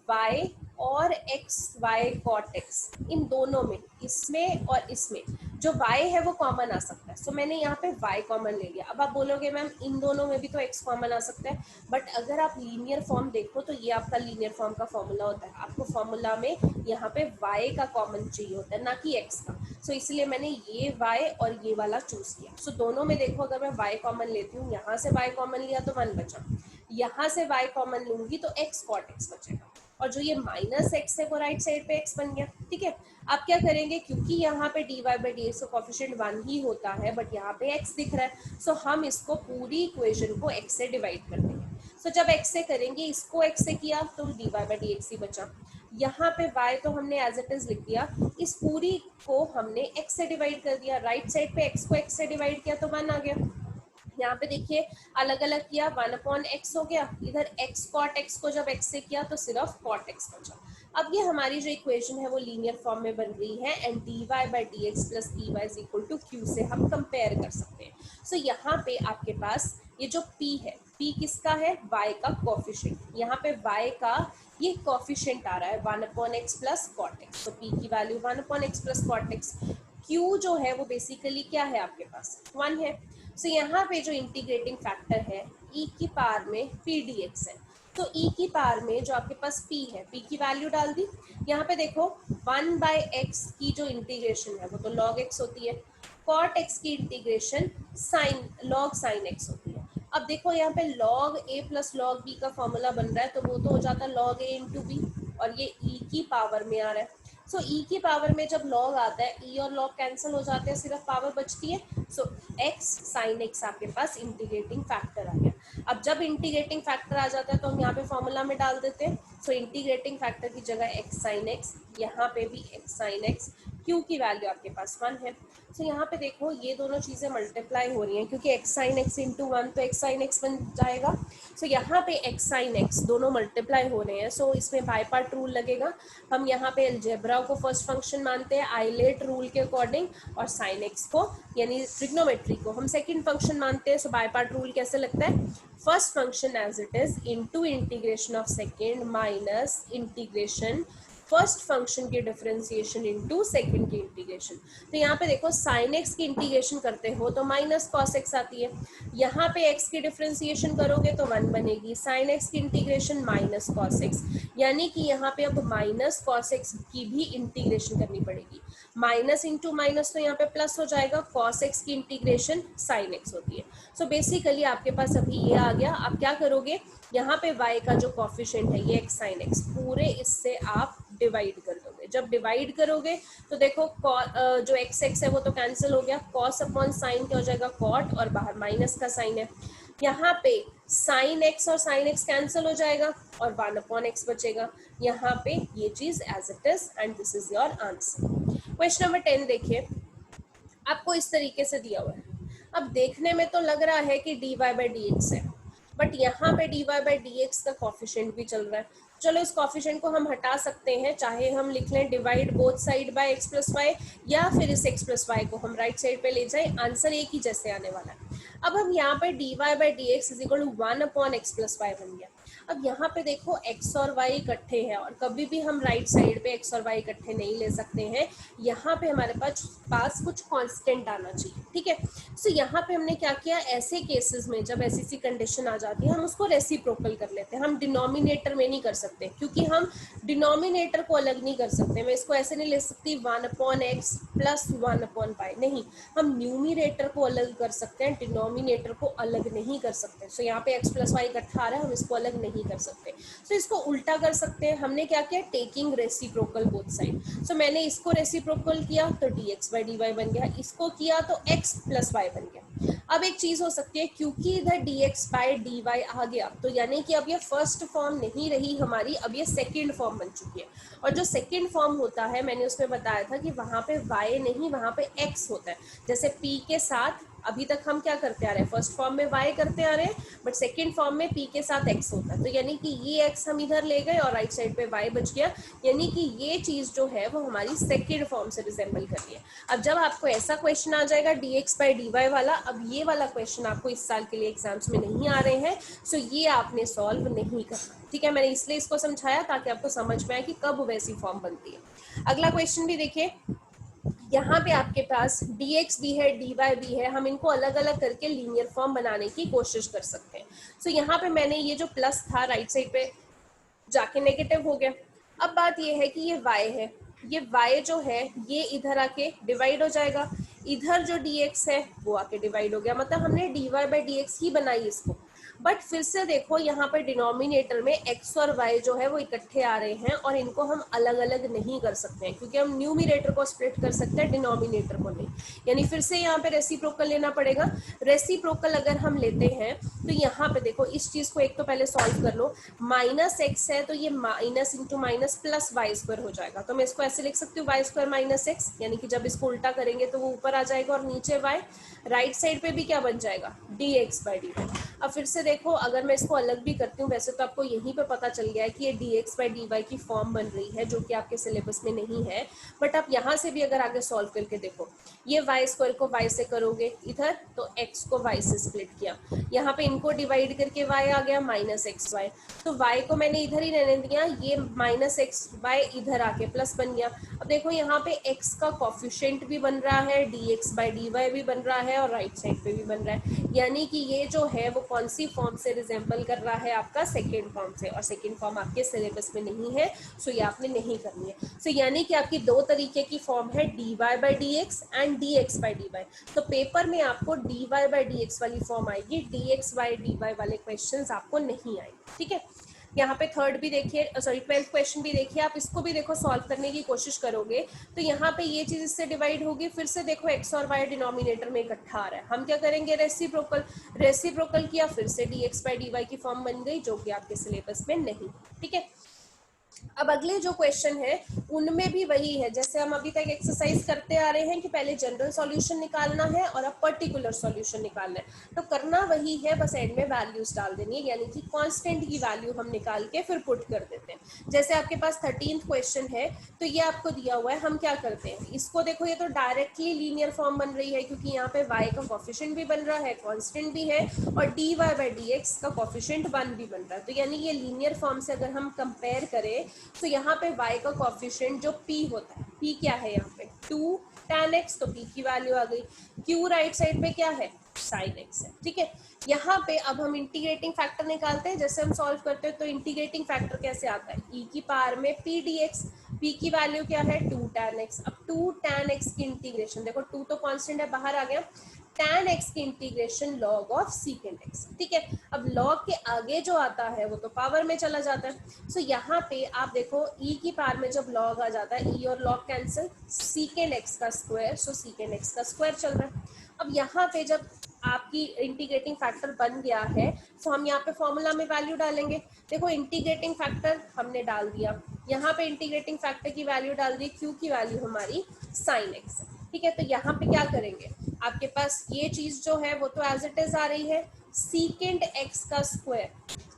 y और x y cot x, इन दोनों में, इसमें और इसमें जो y है वो कॉमन आ सकता है। सो मैंने यहाँ पे y कॉमन ले लिया। अब आप बोलोगे मैम इन दोनों में भी तो x कॉमन आ सकता है, बट अगर आप लीनियर फॉर्म देखो तो ये आपका लीनियर फॉर्म का फॉर्मूला होता है। आपको फॉर्मूला में यहाँ पे y का कॉमन चाहिए होता है, ना कि x का। सो इसलिए मैंने ये y और ये वाला चूज किया। सो दोनों में देखो, अगर मैं y कॉमन लेती हूँ, यहाँ से y कॉमन लिया तो 1 बचा, यहाँ से y कॉमन लूंगी तो x cot x बचेगा। और जो ये माइनस एक्स है वो राइट साइड पे एक्स बन गया। ठीक है, आप क्या करेंगे, क्योंकि यहाँ पे d y by d x का कॉफिशिएंट 1 ही होता है बट यहाँ पे एक्स दिख रहा है, सो हम इसको पूरी इक्वेशन को एक्स से डिवाइड कर देंगे। सो जब एक्स से करेंगे, इसको एक्स से किया तो d y by d x ही बचा। यहाँ पे y तो हमने एज इट इज लिख दिया, इस पूरी को हमने x से डिवाइड कर दिया, राइट साइड पे x को x से डिवाइड किया तो 1 आ गया। यहाँ पे देखिए अलग अलग किया, 1/x हो गया, इधर x cot x को जब x से किया तो सिर्फ cot x बचा। अब ये हमारी जो इक्वेशन है वो लीनियर फॉर्म में बन रही है and dy by d x plus e y is equal to q से हम कंपेयर कर सकते हैं। सो यहाँ पे आपके पास ये जो p है, p किसका है, y का कोफिशिएंट, यहाँ पे y का ये कोफिशिएंट आ रहा है 1/x प्लस cot x, तो p की value 1/x plus cot x, q जो है वो बेसिकली क्या है आपके पास 1 है। सो यहाँ पे जो इंटीग्रेटिंग फैक्टर है e की पावर में p dx है, तो e की पावर में जो आपके पास p है, p की वैल्यू डाल दी। यहाँ पे देखो 1/x की जो इंटीग्रेशन है वो तो log x होती है, cot x की इंटीग्रेशन log sin x होती है। अब देखो यहाँ पे log a plus log b का फॉर्मूला बन रहा है, तो वो तो हो जाता है log a इंटू b, और ये e की पावर में आ रहा है। सो e की पावर में जब log आता है, e और log कैंसिल हो जाते हैं, सिर्फ पावर बचती है। सो x sin x आपके पास इंटीग्रेटिंग फैक्टर आ गया। अब जब इंटीग्रेटिंग फैक्टर आ जाता है तो हम यहाँ पे फॉर्मूला में डाल देते हैं। सो इंटीग्रेटिंग फैक्टर की जगह x sin x, यहाँ पे भी x sin x, q की वैल्यू आपके पास 1 है। सो यहाँ पे देखो ये दोनों चीज़ें मल्टीप्लाई हो रही हैं, क्योंकि x sin x इंटू 1 तो x sin x बन जाएगा। सो यहाँ पे x sin x दोनों मल्टीप्लाई हो रहे हैं, सो इसमें बाय पार्ट रूल लगेगा। हम यहाँ पे अलजेब्रा को फर्स्ट फंक्शन मानते हैं आइलेट रूल के अकॉर्डिंग, और sin x को यानी ट्रिग्नोमेट्री को हम सेकंड फंक्शन मानते हैं। सो बाय पार्ट रूल कैसे लगता है, first function as it is into integration of second minus integration first function की डिफरेंशिएशन इनटू सेकंड की इंटीग्रेशन। तो यहाँ पे देखो sin x की इंटीग्रेशन करते हो तो माइनस cos x आती है, यहाँ पे x की डिफरेंशिएशन करोगे तो 1 बनेगी, sin x की इंटीग्रेशन माइनस cos x, यानी कि यहाँ पे अब माइनस cos x की भी इंटीग्रेशन करनी पड़ेगी। माइनस इंटू माइनस तो यहाँ पे प्लस हो जाएगा, cos x की इंटीग्रेशन sin x होती है। सो बेसिकली आपके पास अभी ये आ गया। आप क्या करोगे, यहाँ पे y का जो कॉफिशिएंट है ये x sin x, पूरे इससे आप डिवाइड कर दोगे। जब डिवाइड करोगे तो देखो जो x x है वो तो कैंसिल हो गया, cos अपॉन साइन क्या हो जाएगा cot, और बाहर माइनस का साइन है, यहाँ पे sin x और sin x कैंसिल हो जाएगा और 1/x बचेगा। यहाँ पे ये चीज as it is and this is your answer. Question number 10 देखिए, आपको इस तरीके से दिया हुआ है। अब देखने में तो लग रहा है कि dy बाई डी एक्स है, बट यहाँ पे dy बाई डी एक्स का कॉफिशिएंट भी चल रहा है। चलो इस कॉफिशिएंट को हम हटा सकते हैं, चाहे हम लिख लें divide both side by x plus y, या फिर इस x प्लस वाई को हम राइट साइड पे ले जाएं, आंसर एक ही जैसे आने वाला है। अब हम यहाँ पर dy by d x is equal to 1/x plus y बन गया। अब यहाँ पे देखो x और y इकट्ठे हैं, और कभी भी हम राइट साइड पे x और y इकट्ठे नहीं ले सकते हैं, यहाँ पे हमारे पास कुछ कांस्टेंट आना चाहिए। ठीक है, सो यहाँ पे हमने क्या किया, ऐसे केसेस में जब ऐसी सी कंडीशन आ जाती है हम उसको रेसिप्रोकल कर लेते हैं। हम डिनोमिनेटर में नहीं कर सकते, क्योंकि हम डिनोमिनेटर को अलग नहीं कर सकते। मैं इसको ऐसे नहीं ले सकती 1/x प्लस 1/y, नहीं, हम न्यूमिनेटर को अलग कर सकते हैं, डिनोमिनेटर को अलग नहीं कर सकते। सो यहाँ पे x प्लस वाई इकट्ठा आ रहा है, हम इसको अलग नहीं कर सकते। सो इसको उल्टा कर सकते हैं। हमने क्या किया, टेकिंग रेसिप्रोकल बोथ साइड। सो मैंने इसको रेसिप्रोकल किया तो dx बाई dy बन गया, इसको किया तो x प्लस वाई बन गया। अब एक चीज हो सकती है, क्योंकि इधर dx बाई dy आ गया तो यानी कि अब ये फर्स्ट फॉर्म नहीं रही हमारी, अब ये सेकेंड फॉर्म बन चुकी है। और जो सेकेंड फॉर्म होता है मैंने उसमें बताया था कि वहां पे y नहीं, वहां पे x होता है। जैसे p के साथ अभी तक हम क्या करते आ रहे हैं, फर्स्ट फॉर्म में y करते आ रहे हैं, बट सेकंड फॉर्म में p के साथ x होता है। तो यानी कि ये x हम इधर ले गए और राइट साइड पे y बच गया, यानी कि ये चीज जो है वो हमारी सेकंड फॉर्म से रिजेंबल कर रही है। अब जब आपको ऐसा क्वेश्चन आ जाएगा dx बाई dy वाला, अब ये वाला क्वेश्चन आपको इस साल के लिए एग्जाम्स में नहीं आ रहे हैं, सो ये आपने सॉल्व नहीं करना। ठीक है, मैंने इसलिए इसको समझाया ताकि आपको समझ में आए कि कब वैसी फॉर्म बनती है। अगला क्वेश्चन भी देखिए, यहाँ पे आपके पास dx भी है dy भी है, हम इनको अलग अलग करके लीनियर फॉर्म बनाने की कोशिश कर सकते हैं। सो यहाँ पे मैंने ये जो प्लस था राइट साइड पे जाके नेगेटिव हो गया। अब बात ये है कि ये y है, ये y जो है ये इधर आके डिवाइड हो जाएगा, इधर जो dx है वो आके डिवाइड हो गया, मतलब हमने dy बाई डी एक्स ही बनाई इसको। बट फिर से देखो यहाँ पर डिनोमिनेटर में x और y जो है वो इकट्ठे आ रहे हैं और इनको हम अलग अलग नहीं कर सकते हैं, क्योंकि हम न्यूमिनेटर को स्प्लिट कर सकते हैं, डिनोमिनेटर को नहीं। यानी फिर से यहाँ पे रेसिप्रोकल लेना पड़ेगा। रेसिप्रोकल अगर हम लेते हैं तो यहाँ पे देखो इस चीज को एक तो पहले सॉल्व कर लो। माइनस एक्स है तो ये minus into minus plus y square हो जाएगा, तो मैं इसको ऐसे लिख सकती हूँ वाई स्क्वायर माइनस एक्स, यानी कि जब इसको उल्टा करेंगे तो वो ऊपर आ जाएगा और नीचे वाई। राइट साइड पे भी क्या बन जाएगा, d x by d y. अब फिर से देखो अगर मैं इसको अलग भी करती हूँ, वैसे तो आपको यहीं पे पता चल गया है कि ये d x by d y की फॉर्म बन रही है, जो कि आपके सिलेबस में नहीं है। बट आप यहाँ से भी अगर आगे सॉल्व करके देखो, ये वाई स्क्वायर को वाई से करोगे इधर तो एक्स को वाई से स्प्लिट किया, यहाँ पे इनको डिवाइड करके वाई आ गया माइनस एक्स वाई, तो वाई को मैंने इधर ही रहने दिया, ये माइनस एक्स वाई इधर आके प्लस बन गया। अब देखो यहाँ पे एक्स का कॉफिशिएंट भी बन रहा है, d x by d y भी बन रहा है और राइट साइड पे भी बन रहा है, यानी कि ये जो है वो कौन सी फॉर्म से रिजेंबल कर रहा है, आपका सेकेंड फॉर्म से, और सेकेंड फॉर्म आपके सिलेबस में नहीं है, सो ये आपने नहीं करनी है। सो यानी कि आपकी दो तरीके की फॉर्म है, d y by d x and d x by d y. तो पेपर में आपको d y by d x वाली फॉर्म आएगी, d x by d y वाले क्वेश्चन आपको नहीं आएंगे, ठीक है। यहाँ पे थर्ड भी देखिए, सॉरी 12th क्वेश्चन भी देखिए, आप इसको भी देखो सॉल्व करने की कोशिश करोगे तो यहाँ पे ये चीज इससे डिवाइड होगी, फिर से देखो एक्स और वाई डिनोमिनेटर में इकट्ठा आ रहा है, हम क्या करेंगे, रेसिप्रोकल। रेसिप्रोकल किया, फिर से d x by d y की फॉर्म बन गई, जो कि आपके सिलेबस में नहीं, ठीक है। अब अगले जो क्वेश्चन है उनमें भी वही है, जैसे हम अभी तक एक्सरसाइज करते आ रहे हैं कि पहले जनरल सॉल्यूशन निकालना है और अब पर्टिकुलर सॉल्यूशन निकालना है, तो करना वही है, बस एंड में वैल्यूज डाल देनी है, यानी कि कांस्टेंट की वैल्यू हम निकाल के फिर पुट कर देते हैं। जैसे आपके पास 13th क्वेश्चन है, तो ये आपको दिया हुआ है, हम क्या करते हैं, इसको देखो ये तो डायरेक्टली लीनियर फॉर्म बन रही है, क्योंकि यहाँ पे y का कॉफिशिएंट भी बन रहा है, कांस्टेंट भी है, और dy बाई dx का कॉफिशिएंट 1 भी बन रहा है, तो यानी ये लीनियर फॉर्म से अगर हम कंपेयर करें तो यहाँ पे y का कॉफिशिएंट जो p होता है, p क्या है यहाँ पे 2 tan x, तो p की वैल्यू आ गई। q राइट साइड पे क्या है, sin x है, ठीक है। यहाँ पे अब हम इंटीग्रेटिंग फैक्टर निकालते हैं, जैसे हम सॉल्व करते हैं तो इंटीग्रेटिंग फैक्टर कैसे आता है, e की पावर में p dx, p की वैल्यू क्या है 2 tan x। अब 2 tan x की इंटीग्रेशन देखो, 2 तो कांस्टेंट है, बाहर आ गया, tan x की integration log of secant x, ठीक है। अब log के आगे जो आता है वो तो पावर में चला जाता है, सो यहाँ पे आप देखो e की पावर में जब log आ जाता है, e और log कैंसिल, secant x का स्क्वायर, सो secant x का स्क्वायर चल रहा है। अब यहाँ पे जब आपकी इंटीग्रेटिंग फैक्टर बन गया है, तो हम यहाँ पे फॉर्मूला में वैल्यू डालेंगे। देखो इंटीग्रेटिंग फैक्टर हमने डाल दिया, यहाँ पे इंटीग्रेटिंग फैक्टर की वैल्यू डाल दी, q की वैल्यू हमारी sin x, ठीक है। तो यहाँ पे क्या करेंगे, आपके पास ये चीज जो है वो तो एज इट इज आ रही है, सीकेंड एक्स का स्क्वायर।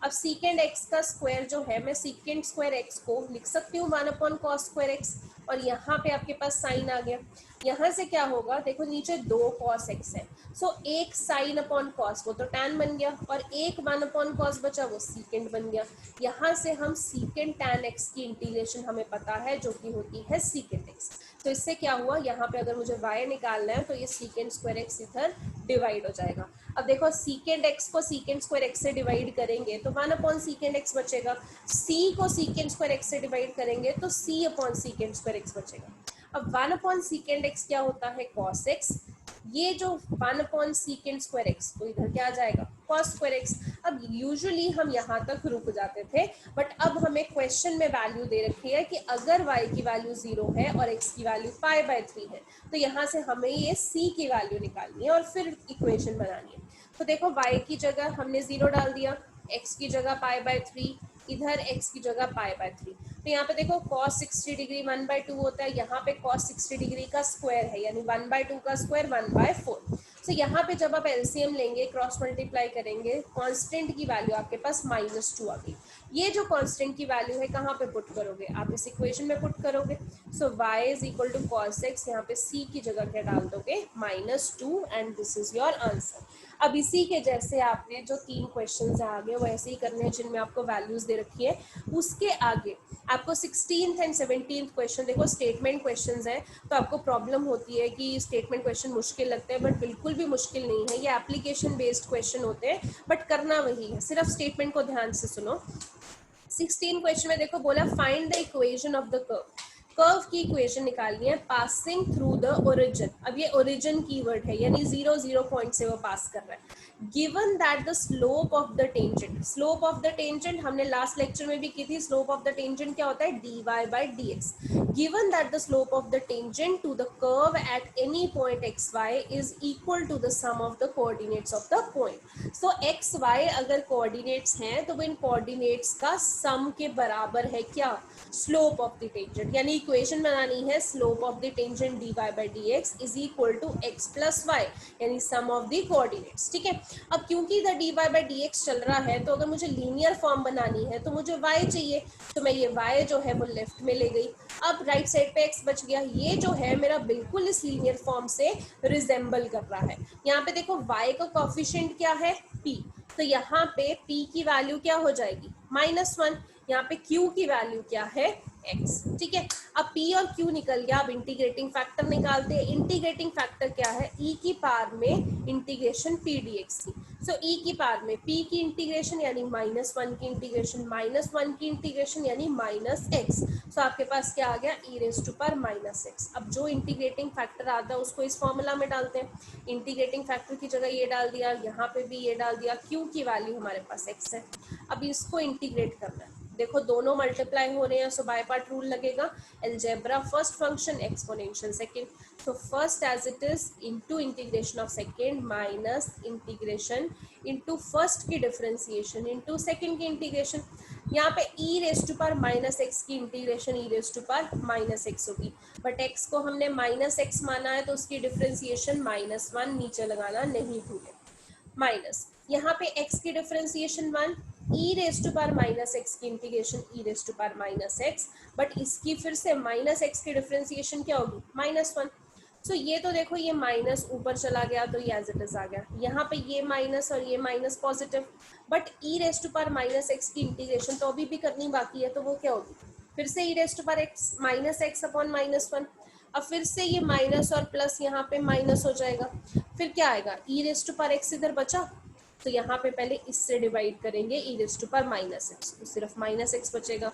अब सीकेंड एक्स का स्क्वायर जो है, मैं सीकेंड स्क्वायर एक्स को लिख सकती हूँ 1 अपॉन कॉस स्क्वायर एक्स, और यहाँ पे आपके पास साइन आ गया। यहाँ से क्या होगा, देखो नीचे 2 कॉस एक्स है, सो एक साइन अपॉन कॉस वो तो टैन बन गया, और एक 1 अपॉन कॉस बचा वो सीकेंड बन गया। यहाँ से हम सीकेंड टैन एक्स की इंटीग्रेशन हमें पता है, जो कि होती है सीकेंड एक्स। तो इससे क्या हुआ, यहाँ पे अगर मुझे y निकालना है तो ये सीकेंड स्क्वायर एक्स इधर डिवाइड हो जाएगा। अब देखो सीकेंड एक्स को सीकेंड स्क्वायर एक्स से डिवाइड करेंगे तो 1 अपॉन सीकेंड एक्स बचेगा, c को सीकेंड स्क्वायर एक्स से डिवाइड करेंगे तो c upon secant square x बचेगा। अब 1 अपॉन सीकेंड एक्स क्या होता है, cos x, ये जो 1 अपॉन सीकेंड स्क्वायर एक्स तो इधर क्या आ जाएगा, cos स्क्वायर एक्स। अब यूजुअली हम यहाँ तक रुक जाते थे, बट अब हमें क्वेश्चन में वैल्यू दे रखी है कि अगर y की वैल्यू 0 है और x की वैल्यू π/3 है, तो यहाँ से हमें ये c की वैल्यू निकालनी है और फिर इक्वेशन बनानी है। तो देखो y की जगह हमने 0 डाल दिया, x की जगह π/3, इधर x की जगह π/3, तो यहाँ पे देखो cos 60 डिग्री 1/2 होता है, यहाँ पे cos 60 डिग्री का स्क्वायर है, यानी 1/2 का स्क्वायर 1/4। तो यहाँ पे जब आप एलसीएम लेंगे, क्रॉस मल्टीप्लाई करेंगे, कांस्टेंट की वैल्यू आपके पास -2 आ गई। ये जो कांस्टेंट की वैल्यू है कहाँ पे पुट करोगे, आप इस इक्वेशन में पुट करोगे। So y is equal to cos x, यहाँ पे c की जगह क्या डाल दोगे -2, and this is your answer. अब इसी के जैसे आपने जो 3 क्वेश्चन आगे वैसे ही करने हैं जिनमें आपको वैल्यूज दे रखी है, उसके आगे आपको 16th एंड 17th क्वेश्चन, देखो स्टेटमेंट क्वेश्चंस हैं, तो आपको प्रॉब्लम होती है कि स्टेटमेंट क्वेश्चन मुश्किल लगते हैं, बट बिल्कुल भी मुश्किल नहीं है, ये एप्लीकेशन बेस्ड क्वेश्चन होते हैं, बट करना वही है, सिर्फ स्टेटमेंट को ध्यान से सुनो। 16 क्वेश्चन में देखो बोला find the equation of the curve, curve की इक्वेशन निकालनी है पासिंग थ्रू द ओरिजिन। अब ये ओरिजिन कीवर्ड है, यानी 0 पॉइंट से वो पास कर रहा है। Given that the slope of the tangent, slope of the tangent हमने लास्ट लेक्चर में भी की थी। स्लोप ऑफ द टेंजेंट क्या होता है? dy by dx। Given that the slope of the tangent to the curve at any point xy is equal to the sum of the coordinates of the point. So xy अगर coordinates हैं तो वो इन coordinates का सम के बराबर है क्या? Slope of the tangent. यानी इक्वेशन बनानी है slope of the tangent dy by dx is equal to x plus y, यानी सम ऑफ द कोऑर्डिनेट्स। ठीक है, अब क्योंकि इधर dy by dx चल रहा है तो अगर मुझे लीनियर फॉर्म बनानी है तो मुझे y चाहिए, तो मैं ये y जो है वो लेफ्ट में ले गई। अब राइट साइड पे x बच गया। ये जो है मेरा बिल्कुल इस लीनियर फॉर्म से रिजेंबल कर रहा है। यहाँ पे देखो y का कोफिशिएंट क्या है? p। तो यहाँ पे p की वैल्यू क्या हो जाएगी? -1। यहाँ पे q की वैल्यू क्या है? x। ठीक है, अब p और q निकल गया। अब इंटीग्रेटिंग फैक्टर निकालते हैं। इंटीग्रेटिंग फैक्टर क्या है? e की पावर में इंटीग्रेशन p dx की। सो e की पावर में p की इंटीग्रेशन यानी -1 की इंटीग्रेशन, -1 की इंटीग्रेशन यानी -x। सो आपके पास क्या आ गया? e raise to power -x। अब जो इंटीग्रेटिंग फैक्टर आता है उसको इस फॉर्मूला में डालते हैं। इंटीग्रेटिंग फैक्टर की जगह ये डाल दिया, यहाँ पे भी ये डाल दिया। q की वैल्यू हमारे पास x है। अब इसको इंटीग्रेट करना है। देखो दोनों मल्टीप्लाई हो रहे हैं, सो बाय पार्ट रूल लगेगा। Algebra first function, exponential second. तो first as it is into integration of second minus integration into first की डिफरेंशिएशन इनटू सेकंड की इंटीग्रेशन। यहाँ पे e raise to power -x की integration e raise to power -x होगी, but x को हमने -x माना है तो उसकी डिफरेंशिएशन -1 नीचे लगाना नहीं भूले। माइनस यहाँ पे x की differentiation 1, e raise to power -x की integration e raise to power -x, but इसकी फिर से -x की डिफरेंशिएशन क्या होगी? -1। सो ये तो देखो ये माइनस ऊपर चला गया तो ये एज इट इज आ गया। यहाँ पे ये माइनस और ये minus positive, but e raise to power -x की इंटीग्रेशन तो अभी भी करनी बाकी है, तो वो क्या होगी? फिर से e raise to power -x upon -1। अब फिर से ये माइनस और प्लस यहाँ पे माइनस हो जाएगा। फिर क्या आएगा? e raise to power x इधर बचा, तो यहाँ पे पहले इससे डिवाइड करेंगे e raise to power -x, तो सिर्फ -x बचेगा।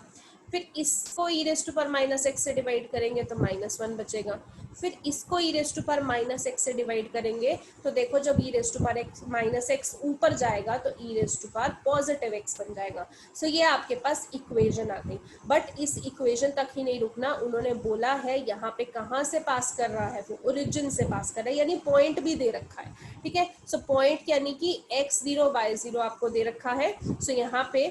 फिर इसको e raise to power -x से डिवाइड करेंगे तो -1 बचेगा। फिर इसको e raise to power -x से डिवाइड करेंगे तो देखो जब e raise to power -x ऊपर जाएगा तो e raise to power positive x बन जाएगा। सो ये आपके पास इक्वेशन आ गई। बट इस इक्वेशन तक ही नहीं रुकना, उन्होंने बोला है यहाँ पे कहाँ से पास कर रहा है? वो ओरिजिन से पास कर रहा है, यानी पॉइंट भी दे रखा है। ठीक है, सो पॉइंट यानी कि x0 y0 आपको दे रखा है। सो यहाँ पे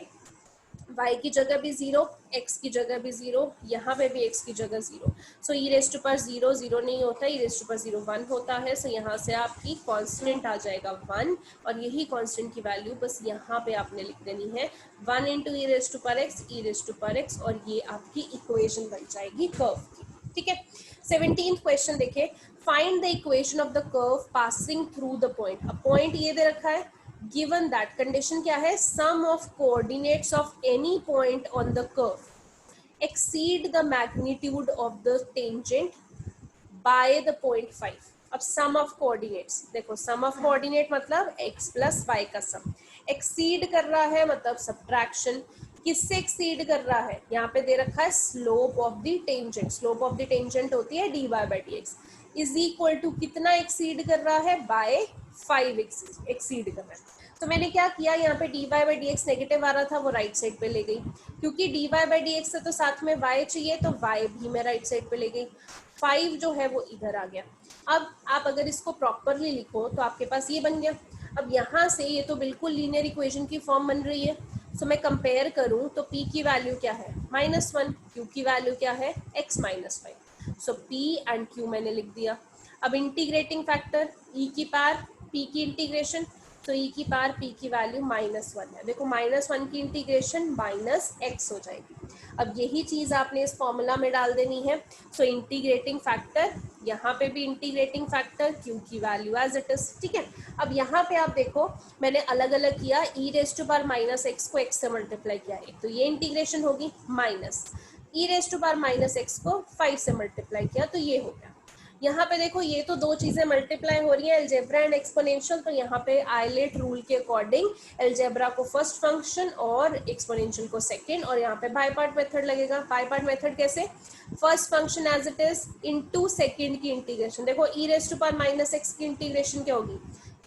y की जगह भी 0, x की जगह भी 0, यहाँ पे भी x की जगह 0। सो e रेज़ टू पावर 0 0 नहीं होता, e रेज़ टू पावर 0 1 होता है। सो यहाँ से आपकी कांस्टेंट आ जाएगा 1, और यही कांस्टेंट की वैल्यू बस यहाँ पे आपने लिख देनी है 1 into e raise to power x, e raise to power x, और ये आपकी इक्वेशन बन जाएगी कर्व की। ठीक है, 17th क्वेश्चन देखिए, find the equation of the curve passing through the point. अब पॉइंट ये दे रखा है, given that कंडीशन क्या है? sum of coordinates of any point on the curve exceed the magnitude of the tangent by the point 5। अब sum of coordinates देखो, sum of coordinate मतलब x plus y का sum, exceed कर रहा है मतलब subtraction। किससे एक्सीड कर रहा है? यहाँ पे दे रखा है slope of the tangent. Slope of the tangent होती है dy by dx, is equal to कितना एक्सीड कर रहा है? बाय 5 एक्सीड कर रहा है। तो मैंने क्या किया, यहाँ पे dy by dx नेगेटिव आ रहा था, वो राइट साइड पे ले गई। क्योंकि dy by dx से तो साथ में y चाहिए, तो y भी मैं राइट साइड पे ले गई। 5 जो है वो इधर आ गया। अब आप अगर इसको प्रॉपरली लिखो तो आपके पास ये बन गया। अब यहाँ से ये तो बिल्कुल लीनियर इक्वेशन की फॉर्म बन रही है। सो मैं कंपेयर करूँ तो p की वैल्यू क्या है? -1, q की वैल्यू क्या है? x minus 5। So p and q मैंने लिख दिया। अब इंटीग्रेटिंग फैक्टर e की पावर p की इंटीग्रेशन, तो e की पावर p की वैल्यू -1 है। देखो -1 की इंटीग्रेशन -x हो जाएगी। अब यही चीज़ आपने इस फॉर्मूला में डाल देनी है। सो इंटीग्रेटिंग फैक्टर, यहाँ पे भी इंटीग्रेटिंग फैक्टर, q की वैल्यू एज इट इज। ठीक है, अब यहाँ पे आप देखो मैंने अलग अलग किया, e raise to power -x को x से मल्टीप्लाई किया, एक तो ये इंटीग्रेशन होगी, minus e raise to power -x को 5 से मल्टीप्लाई किया तो ये हो गया। यहाँ पे देखो ये तो दो चीजें मल्टीप्लाई हो रही है, अलजेब्रा एंड एक्सपोनेंशियल, तो यहाँ पे आइलेट रूल के अकॉर्डिंग अलजेब्रा को फर्स्ट फंक्शन और एक्सपोनेंशियल को सेकंड, और यहाँ पे बाय पार्ट मेथड लगेगा। बाय पार्ट मेथड कैसे, first function as it is into second की इंटीग्रेशन। देखो e raise to power minus x की इंटीग्रेशन क्या होगी,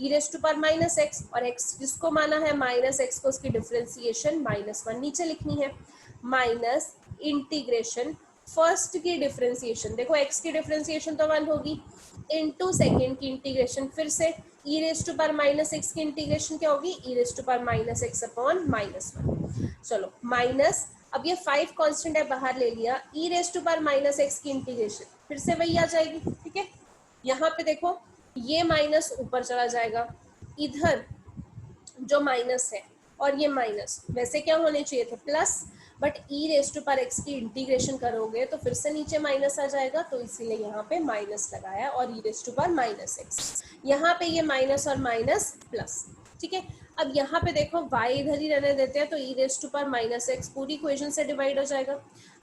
e raise to power minus x, और एक्स जिसको माना है माइनस एक्स को उसकी डिफरेंशिएशन -1 नीचे लिखनी है, माइनस इंटीग्रेशन फर्स्ट की डिफरेंशिएशन, देखो x की डिफरेंशिएशन तो 1 होगी, इनटू सेकंड की इंटीग्रेशन, फिर से e raise to power minus x की इंटीग्रेशन क्या होगी, e raise to power minus x upon -1। चलो माइनस, अब ये 5 कांस्टेंट है बाहर ले लिया, e raise to power minus x की इंटीग्रेशन फिर से वही आ जाएगी, ठीक है। यहाँ पे देखो ये माइनस ऊपर चला जाएगा, इधर जो माइनस है और ये माइनस वैसे क्या होने चाहिए थे plus, but e raise to power x की इंटीग्रेशन करोगे तो फिर से नीचे माइनस आ जाएगा, तो इसीलिए यहाँ पे माइनस लगाया और e raise to power minus x, यहाँ पे ये माइनस और माइनस प्लस, ठीक है। अब यहाँ पे देखो y इधर ही रहने देते हैं, तो e raise to power minus x पूरी इक्वेशन से डिवाइड हो जाएगा।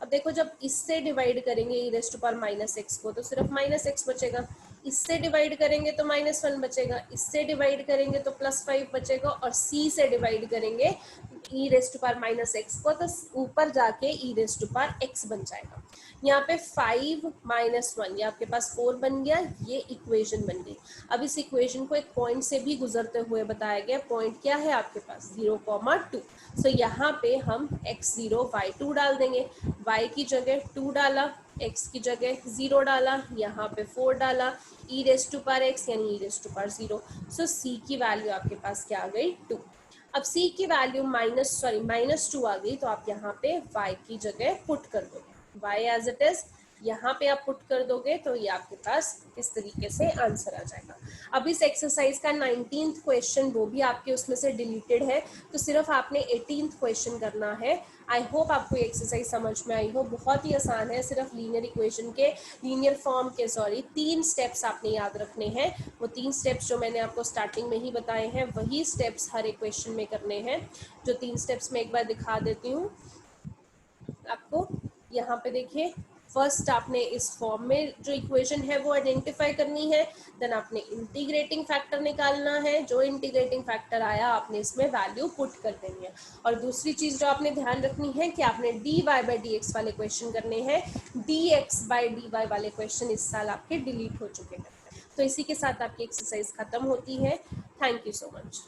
अब देखो जब इससे डिवाइड करेंगे e raise to power minus x को तो सिर्फ माइनस एक्स बचेगा, इससे डिवाइड करेंगे तो -1 बचेगा, इससे डिवाइड करेंगे तो +5 बचेगा, और c से डिवाइड करेंगे e raise to power minus x को तो ऊपर जाके e raise to power x बन जाएगा। यहाँ पे 5 -1 ये आपके पास 4 बन गया, ये इक्वेशन बन गई। अब इस इक्वेशन को एक पॉइंट से भी गुजरते हुए बताया गया, पॉइंट क्या है आपके पास 0,2। सो यहाँ पे हम x0 y2 डाल देंगे, y की जगह 2 डाला, x की जगह 0 डाला, यहाँ पे 4 डाला, e raise to power x यानी e raise to power 0। So c की वैल्यू आपके पास क्या आ गई 2। अब c की वैल्यू -2 आ गई, तो आप यहाँ पे y की जगह पुट कर दोगे, y एज इट इज यहाँ पे आप पुट कर दोगे तो ये आपके पास इस तरीके से आंसर आ जाएगा। अब इस एक्सरसाइज का 19th क्वेश्चन वो भी आपके उसमें से डिलीटेड है, तो सिर्फ आपने 18th क्वेश्चन करना है। आई होप आपको ये एक्सरसाइज समझ में आई हो, बहुत ही आसान है, सिर्फ लीनियर इक्वेशन के लीनियर फॉर्म के 3 स्टेप्स आपने याद रखने हैं। वो 3 स्टेप्स जो मैंने आपको स्टार्टिंग में ही बताए हैं वही स्टेप्स हर एक क्वेश्चन में करने हैं। जो 3 स्टेप्स मैं एक बार दिखा देती हूँ आपको। यहाँ पे देखिए, फर्स्ट आपने इस फॉर्म में जो इक्वेशन है वो आइडेंटिफाई करनी है, देन आपने इंटीग्रेटिंग फैक्टर निकालना है, जो इंटीग्रेटिंग फैक्टर आया आपने इसमें वैल्यू पुट कर देनी है। और दूसरी चीज जो आपने ध्यान रखनी है कि आपने dy बाई dx वाले क्वेश्चन करने हैं, dx बाई dy वाले क्वेश्चन इस साल आपके डिलीट हो चुके हैं। तो इसी के साथ आपकी एक्सरसाइज खत्म होती है। Thank you so much.